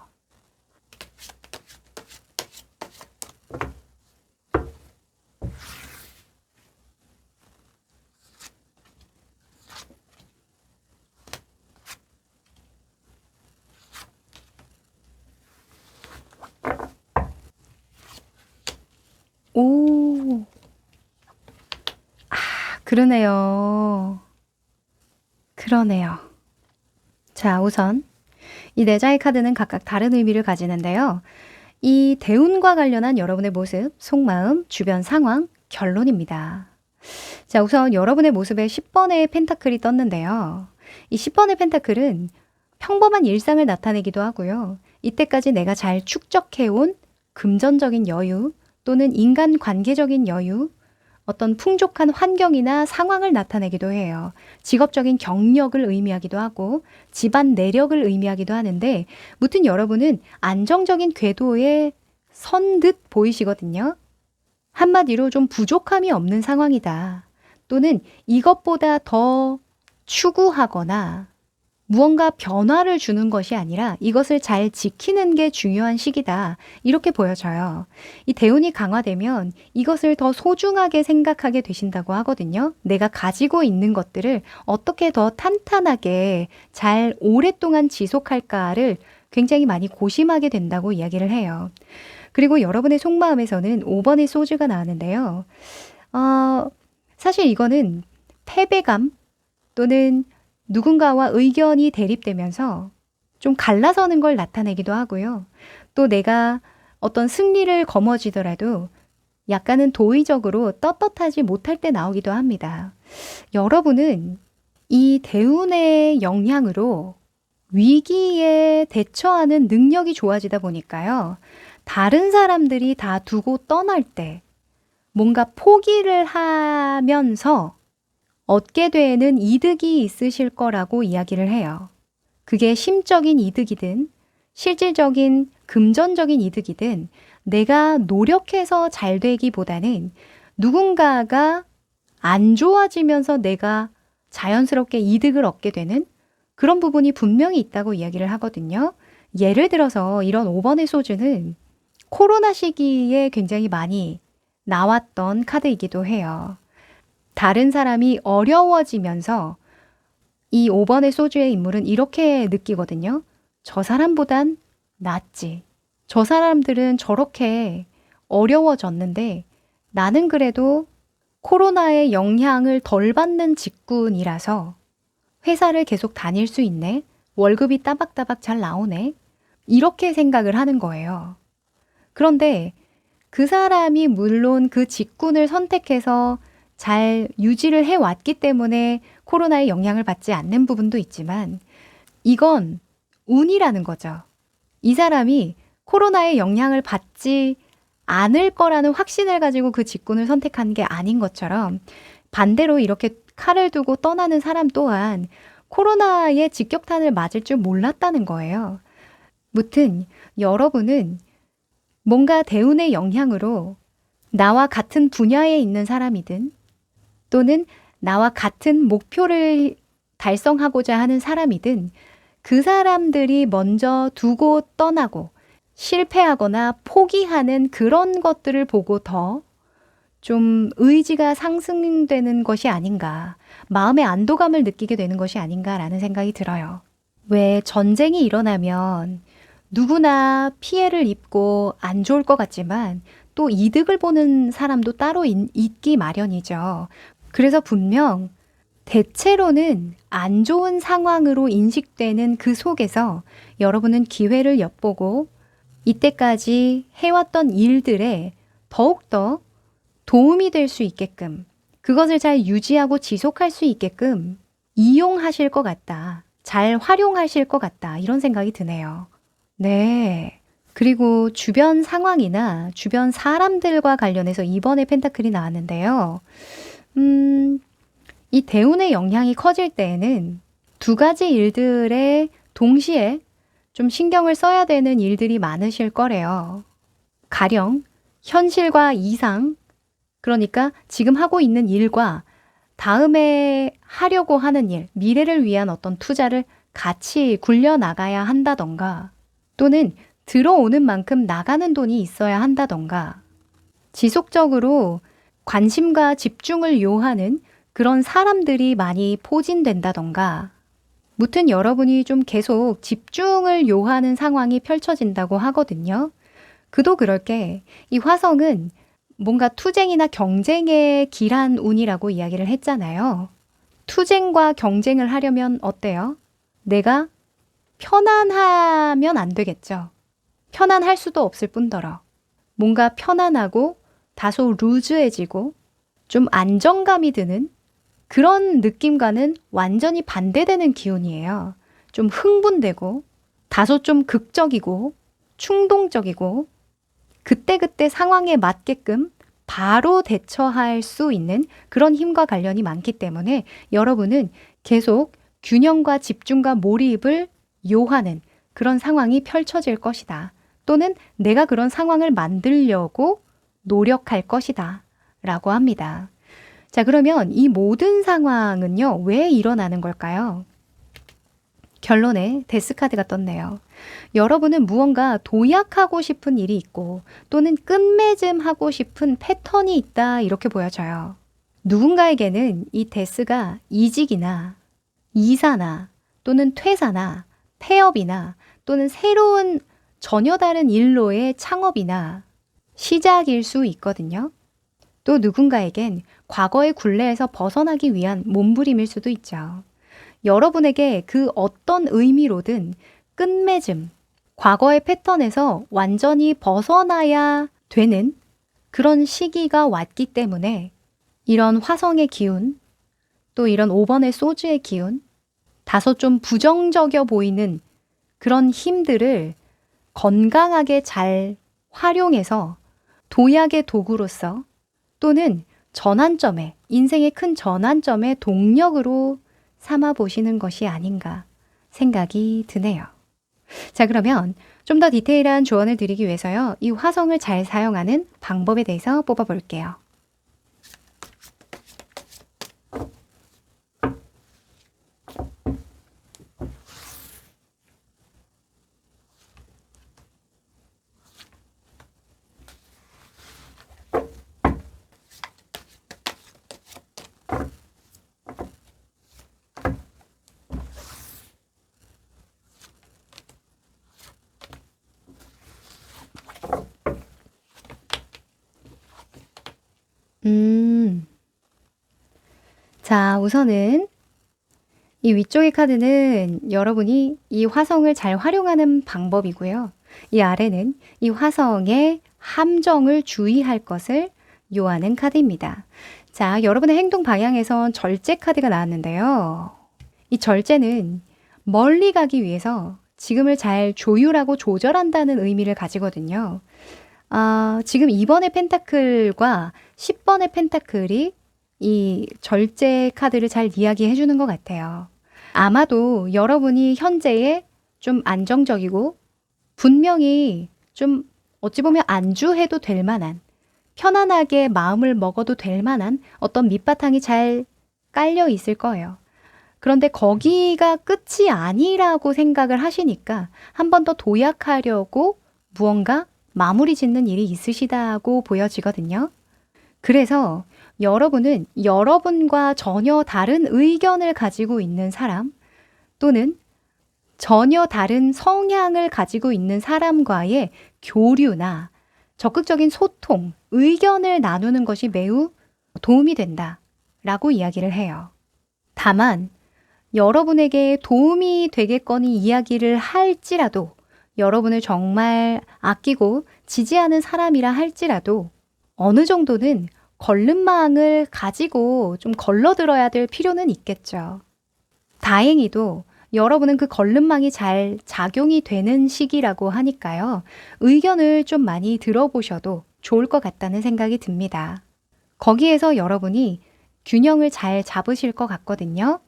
오, 그러네요. 그러네요. 자, 우선 이 네 장의 카드는 각각 다른 의미를 가지는데요. 이 대운과 관련한 여러분의 모습, 속마음, 주변 상황, 결론입니다. 자, 우선 여러분의 모습에 10번의 펜타클이 떴는데요. 이 10번의 펜타클은 평범한 일상을 나타내기도 하고요. 이때까지 내가 잘 축적해온 금전적인 여유 또는 인간관계적인 여유, 어떤 풍족한 환경이나 상황을 나타내기도 해요. 직업적인 경력을 의미하기도 하고 집안 내력을 의미하기도 하는데 무튼 여러분은 안정적인 궤도에 선 듯 보이시거든요. 한마디로 좀 부족함이 없는 상황이다. 또는 이것보다 더 추구하거나 무언가 변화를 주는 것이 아니라 이것을 잘 지키는 게 중요한 시기다. 이렇게 보여져요. 이 대운이 강화되면 이것을 더 소중하게 생각하게 되신다고 하거든요. 내가 가지고 있는 것들을 어떻게 더 탄탄하게 잘 오랫동안 지속할까를 굉장히 많이 고심하게 된다고 이야기를 해요. 그리고 여러분의 속마음에서는 5번의 소주가 나왔는데요. 사실 이거는 패배감 또는 누군가와 의견이 대립되면서 좀 갈라서는 걸 나타내기도 하고요. 또 내가 어떤 승리를 거머쥐더라도 약간은 도의적으로 떳떳하지 못할 때 나오기도 합니다. 여러분은 이 대운의 영향으로 위기에 대처하는 능력이 좋아지다 보니까요. 다른 사람들이 다 두고 떠날 때 뭔가 포기를 하면서 얻게 되는 이득이 있으실 거라고 이야기를 해요. 그게 심적인 이득이든 실질적인 금전적인 이득이든 내가 노력해서 잘 되기보다는 누군가가 안 좋아지면서 내가 자연스럽게 이득을 얻게 되는 그런 부분이 분명히 있다고 이야기를 하거든요. 예를 들어서 이런 5번의 소주는 코로나 시기에 굉장히 많이 나왔던 카드이기도 해요. 다른 사람이 어려워지면서 이 5번의 소주의 인물은 이렇게 느끼거든요. 저 사람보단 낫지. 저 사람들은 저렇게 어려워졌는데 나는 그래도 코로나의 영향을 덜 받는 직군이라서 회사를 계속 다닐 수 있네. 월급이 따박따박 잘 나오네. 이렇게 생각을 하는 거예요. 그런데 그 사람이 물론 그 직군을 선택해서 잘 유지를 해왔기 때문에 코로나의 영향을 받지 않는 부분도 있지만 이건 운이라는 거죠. 이 사람이 코로나의 영향을 받지 않을 거라는 확신을 가지고 그 직군을 선택한 게 아닌 것처럼 반대로 이렇게 칼을 두고 떠나는 사람 또한 코로나의 직격탄을 맞을 줄 몰랐다는 거예요. 무튼 여러분은 뭔가 대운의 영향으로 나와 같은 분야에 있는 사람이든 또는 나와 같은 목표를 달성하고자 하는 사람이든 그 사람들이 먼저 두고 떠나고 실패하거나 포기하는 그런 것들을 보고 더 좀 의지가 상승되는 것이 아닌가, 마음의 안도감을 느끼게 되는 것이 아닌가라는 생각이 들어요. 왜 전쟁이 일어나면 누구나 피해를 입고 안 좋을 것 같지만 또 이득을 보는 사람도 따로 있기 마련이죠. 그래서 분명 대체로는 안 좋은 상황으로 인식되는 그 속에서 여러분은 기회를 엿보고 이때까지 해왔던 일들에 더욱더 도움이 될 수 있게끔 그것을 잘 유지하고 지속할 수 있게끔 이용하실 것 같다. 잘 활용하실 것 같다. 이런 생각이 드네요. 네. 그리고 주변 상황이나 주변 사람들과 관련해서 이번에 펜타클이 나왔는데요. 이 대운의 영향이 커질 때에는 두 가지 일들에 동시에 좀 신경을 써야 되는 일들이 많으실 거래요. 가령 현실과 이상, 그러니까 지금 하고 있는 일과 다음에 하려고 하는 일, 미래를 위한 어떤 투자를 같이 굴려나가야 한다던가 또는 들어오는 만큼 나가는 돈이 있어야 한다던가 지속적으로 관심과 집중을 요하는 그런 사람들이 많이 포진된다던가 무튼 여러분이 좀 계속 집중을 요하는 상황이 펼쳐진다고 하거든요. 그도 그럴 게 이 화성은 뭔가 투쟁이나 경쟁에 기란 운이라고 이야기를 했잖아요. 투쟁과 경쟁을 하려면 어때요? 내가 편안하면 안 되겠죠. 편안할 수도 없을 뿐더러 뭔가 편안하고 다소 루즈해지고 좀 안정감이 드는 그런 느낌과는 완전히 반대되는 기운이에요. 좀 흥분되고 다소 좀 극적이고 충동적이고 그때그때 상황에 맞게끔 바로 대처할 수 있는 그런 힘과 관련이 많기 때문에 여러분은 계속 균형과 집중과 몰입을 요하는 그런 상황이 펼쳐질 것이다. 또는 내가 그런 상황을 만들려고 노력할 것이다. 라고 합니다. 자, 그러면 이 모든 상황은요, 왜 일어나는 걸까요? 결론에 데스카드가 떴네요. 여러분은 무언가 도약하고 싶은 일이 있고 또는 끝맺음하고 싶은 패턴이 있다 이렇게 보여져요. 누군가에게는 이 데스가 이직이나 이사나 또는 퇴사나 폐업이나 또는 새로운 전혀 다른 일로의 창업이나 시작일 수 있거든요. 또 누군가에겐 과거의 굴레에서 벗어나기 위한 몸부림일 수도 있죠. 여러분에게 그 어떤 의미로든 끝맺음, 과거의 패턴에서 완전히 벗어나야 되는 그런 시기가 왔기 때문에 이런 화성의 기운, 또 이런 5번의 소주의 기운, 다소 좀 부정적여 보이는 그런 힘들을 건강하게 잘 활용해서 도약의 도구로서 또는 전환점에, 인생의 큰 전환점의 동력으로 삼아 보시는 것이 아닌가 생각이 드네요. 자, 그러면 좀 더 디테일한 조언을 드리기 위해서요. 이 화성을 잘 사용하는 방법에 대해서 뽑아볼게요. 음, 자, 우선은 이 위쪽의 카드는 여러분이 이 화성을 잘 활용하는 방법이고요. 이 아래는 이 화성의 함정을 주의할 것을 요하는 카드입니다. 자, 여러분의 행동 방향에선 절제 카드가 나왔는데요. 이 절제는 멀리 가기 위해서 지금을 잘 조율하고 조절한다는 의미를 가지거든요. 지금 2번의 펜타클과 10번의 펜타클이 이 절제 카드를 잘 이야기해 주는 것 같아요. 아마도 여러분이 현재에 좀 안정적이고 분명히 좀 어찌 보면 안주해도 될 만한, 편안하게 마음을 먹어도 될 만한 어떤 밑바탕이 잘 깔려 있을 거예요. 그런데 거기가 끝이 아니라고 생각을 하시니까 한 번 더 도약하려고 무언가 마무리 짓는 일이 있으시다고 보여지거든요. 그래서 여러분은 여러분과 전혀 다른 의견을 가지고 있는 사람 또는 전혀 다른 성향을 가지고 있는 사람과의 교류나 적극적인 소통, 의견을 나누는 것이 매우 도움이 된다라고 이야기를 해요. 다만 여러분에게 도움이 되겠거니 이야기를 할지라도 여러분을 정말 아끼고 지지하는 사람이라 할지라도 어느 정도는 걸름망을 가지고 좀 걸러들어야 될 필요는 있겠죠. 다행히도 여러분은 그 걸름망이 잘 작용이 되는 시기라고 하니까요. 의견을 좀 많이 들어보셔도 좋을 것 같다는 생각이 듭니다. 거기에서 여러분이 균형을 잘 잡으실 것 같거든요.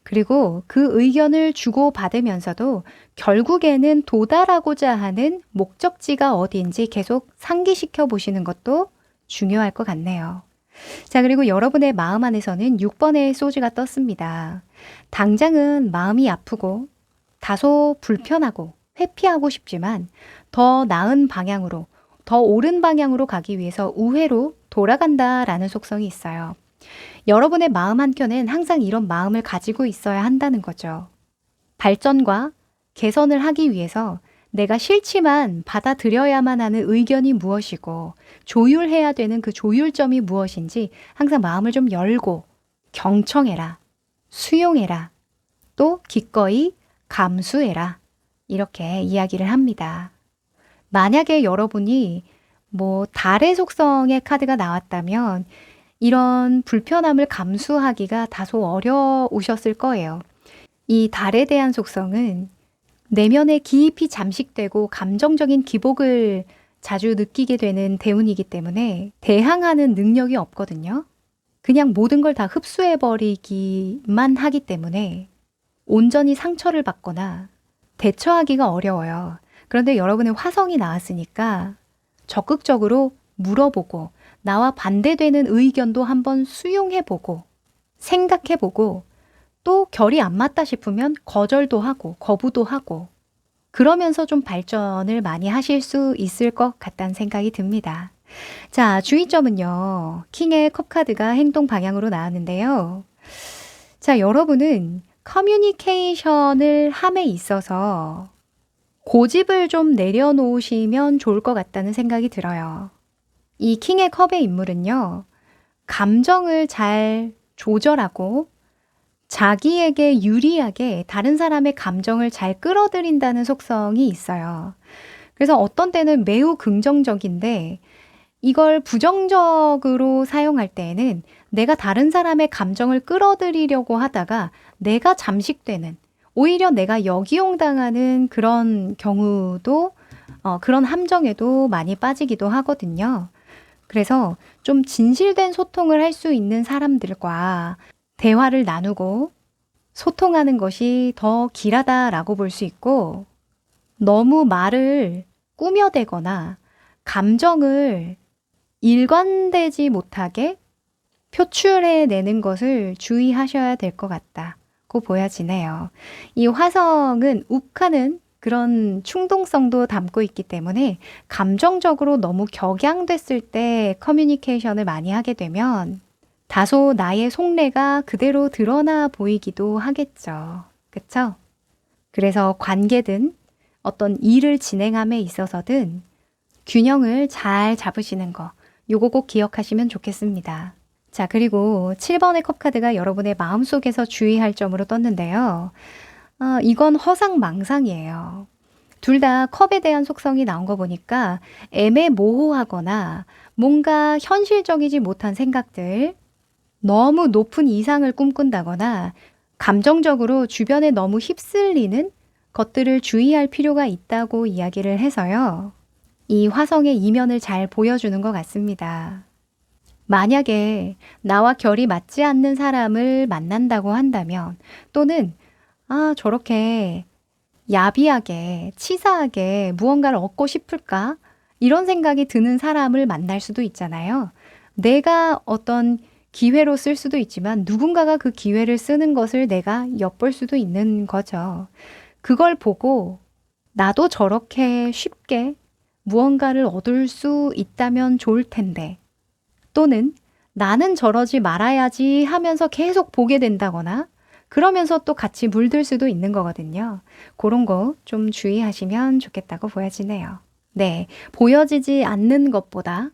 그리고 그 의견을 주고받으면서도 결국에는 도달하고자 하는 목적지가 어디인지 계속 상기시켜 보시는 것도 중요할 것 같네요. 자, 그리고 여러분의 마음 안에서는 6번의 소지가 떴습니다. 당장은 마음이 아프고 다소 불편하고 회피하고 싶지만 더 나은 방향으로, 더 옳은 방향으로 가기 위해서 우회로 돌아간다라는 속성이 있어요. 여러분의 마음 한켠엔 항상 이런 마음을 가지고 있어야 한다는 거죠. 발전과 개선을 하기 위해서 내가 싫지만 받아들여야만 하는 의견이 무엇이고 조율해야 되는 그 조율점이 무엇인지 항상 마음을 좀 열고 경청해라, 수용해라, 또 기꺼이 감수해라 이렇게 이야기를 합니다. 만약에 여러분이 달의 속성의 카드가 나왔다면 이런 불편함을 감수하기가 다소 어려우셨을 거예요. 이 달에 대한 속성은 내면에 깊이 잠식되고 감정적인 기복을 자주 느끼게 되는 대운이기 때문에 대항하는 능력이 없거든요. 그냥 모든 걸 다 흡수해버리기만 하기 때문에 온전히 상처를 받거나 대처하기가 어려워요. 그런데 여러분의 화성이 나왔으니까 적극적으로 물어보고 나와 반대되는 의견도 한번 수용해보고 생각해보고 또 결이 안 맞다 싶으면 거절도 하고 거부도 하고 그러면서 좀 발전을 많이 하실 수 있을 것 같다는 생각이 듭니다. 자, 주의점은요. 킹의 컵 카드가 행동 방향으로 나왔는데요. 자, 여러분은 커뮤니케이션을 함에 있어서 고집을 좀 내려놓으시면 좋을 것 같다는 생각이 들어요. 이 킹의 컵의 인물은요. 감정을 잘 조절하고 자기에게 유리하게 다른 사람의 감정을 잘 끌어들인다는 속성이 있어요. 그래서 어떤 때는 매우 긍정적인데 이걸 부정적으로 사용할 때에는 내가 다른 사람의 감정을 끌어들이려고 하다가 내가 잠식되는, 오히려 내가 역이용당하는 그런 경우도 그런 함정에도 많이 빠지기도 하거든요. 그래서 좀 진실된 소통을 할 수 있는 사람들과 대화를 나누고 소통하는 것이 더 길하다라고 볼 수 있고 너무 말을 꾸며대거나 감정을 일관되지 못하게 표출해내는 것을 주의하셔야 될 것 같다고 보여지네요. 이 화성은 욱하는 그런 충동성도 담고 있기 때문에 감정적으로 너무 격양됐을 때 커뮤니케이션을 많이 하게 되면 다소 나의 속내가 그대로 드러나 보이기도 하겠죠. 그쵸? 그래서 관계든 어떤 일을 진행함에 있어서든 균형을 잘 잡으시는 거, 요거 꼭 기억하시면 좋겠습니다. 자, 그리고 7번의 컵카드가 여러분의 마음속에서 주의할 점으로 떴는데요. 이건 허상망상이에요. 둘 다 컵에 대한 속성이 나온 거 보니까 애매모호하거나 뭔가 현실적이지 못한 생각들, 너무 높은 이상을 꿈꾼다거나 감정적으로 주변에 너무 휩쓸리는 것들을 주의할 필요가 있다고 이야기를 해서요. 이 화성의 이면을 잘 보여주는 것 같습니다. 만약에 나와 결이 맞지 않는 사람을 만난다고 한다면 또는 저렇게 야비하게, 치사하게 무언가를 얻고 싶을까? 이런 생각이 드는 사람을 만날 수도 있잖아요. 내가 어떤 기회로 쓸 수도 있지만 누군가가 그 기회를 쓰는 것을 내가 엿볼 수도 있는 거죠. 그걸 보고 나도 저렇게 쉽게 무언가를 얻을 수 있다면 좋을 텐데 또는 나는 저러지 말아야지 하면서 계속 보게 된다거나 그러면서 또 같이 물들 수도 있는 거거든요. 그런 거 좀 주의하시면 좋겠다고 보여지네요. 네, 보여지지 않는 것보다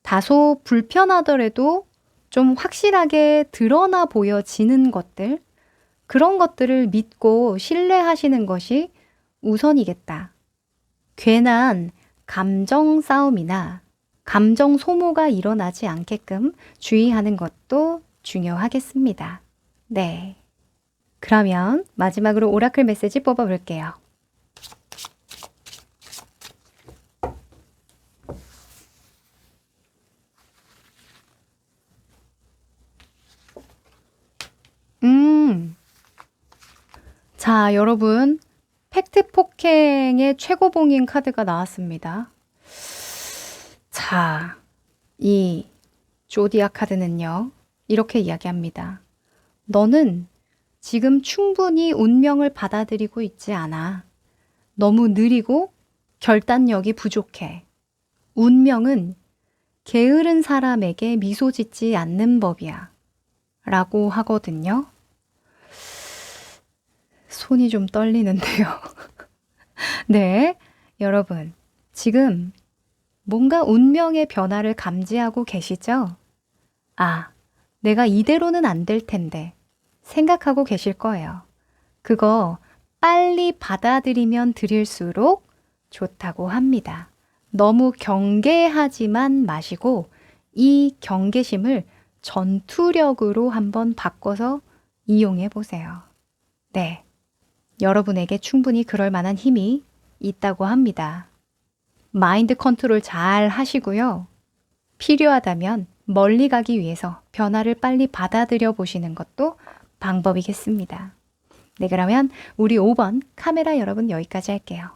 다소 불편하더라도 좀 확실하게 드러나 보여지는 것들, 그런 것들을 믿고 신뢰하시는 것이 우선이겠다. 괜한 감정 싸움이나 감정 소모가 일어나지 않게끔 주의하는 것도 중요하겠습니다. 네. 그러면 마지막으로 오라클 메시지 뽑아볼게요. 자, 여러분. 팩트 폭행의 최고봉인 카드가 나왔습니다. 자, 이 조디악 카드는요. 이렇게 이야기합니다. 너는 지금 충분히 운명을 받아들이고 있지 않아. 너무 느리고 결단력이 부족해. 운명은 게으른 사람에게 미소 짓지 않는 법이야. 라고 하거든요. 손이 좀 떨리는데요. 네, 여러분. 지금 뭔가 운명의 변화를 감지하고 계시죠? 내가 이대로는 안 될 텐데 생각하고 계실 거예요. 그거 빨리 받아들이면 드릴수록 좋다고 합니다. 너무 경계하지만 마시고 이 경계심을 전투력으로 한번 바꿔서 이용해 보세요. 네, 여러분에게 충분히 그럴 만한 힘이 있다고 합니다. 마인드 컨트롤 잘 하시고요. 필요하다면 멀리 가기 위해서 변화를 빨리 받아들여 보시는 것도 방법이겠습니다. 네, 그러면 우리 5번 카메라 여러분 여기까지 할게요.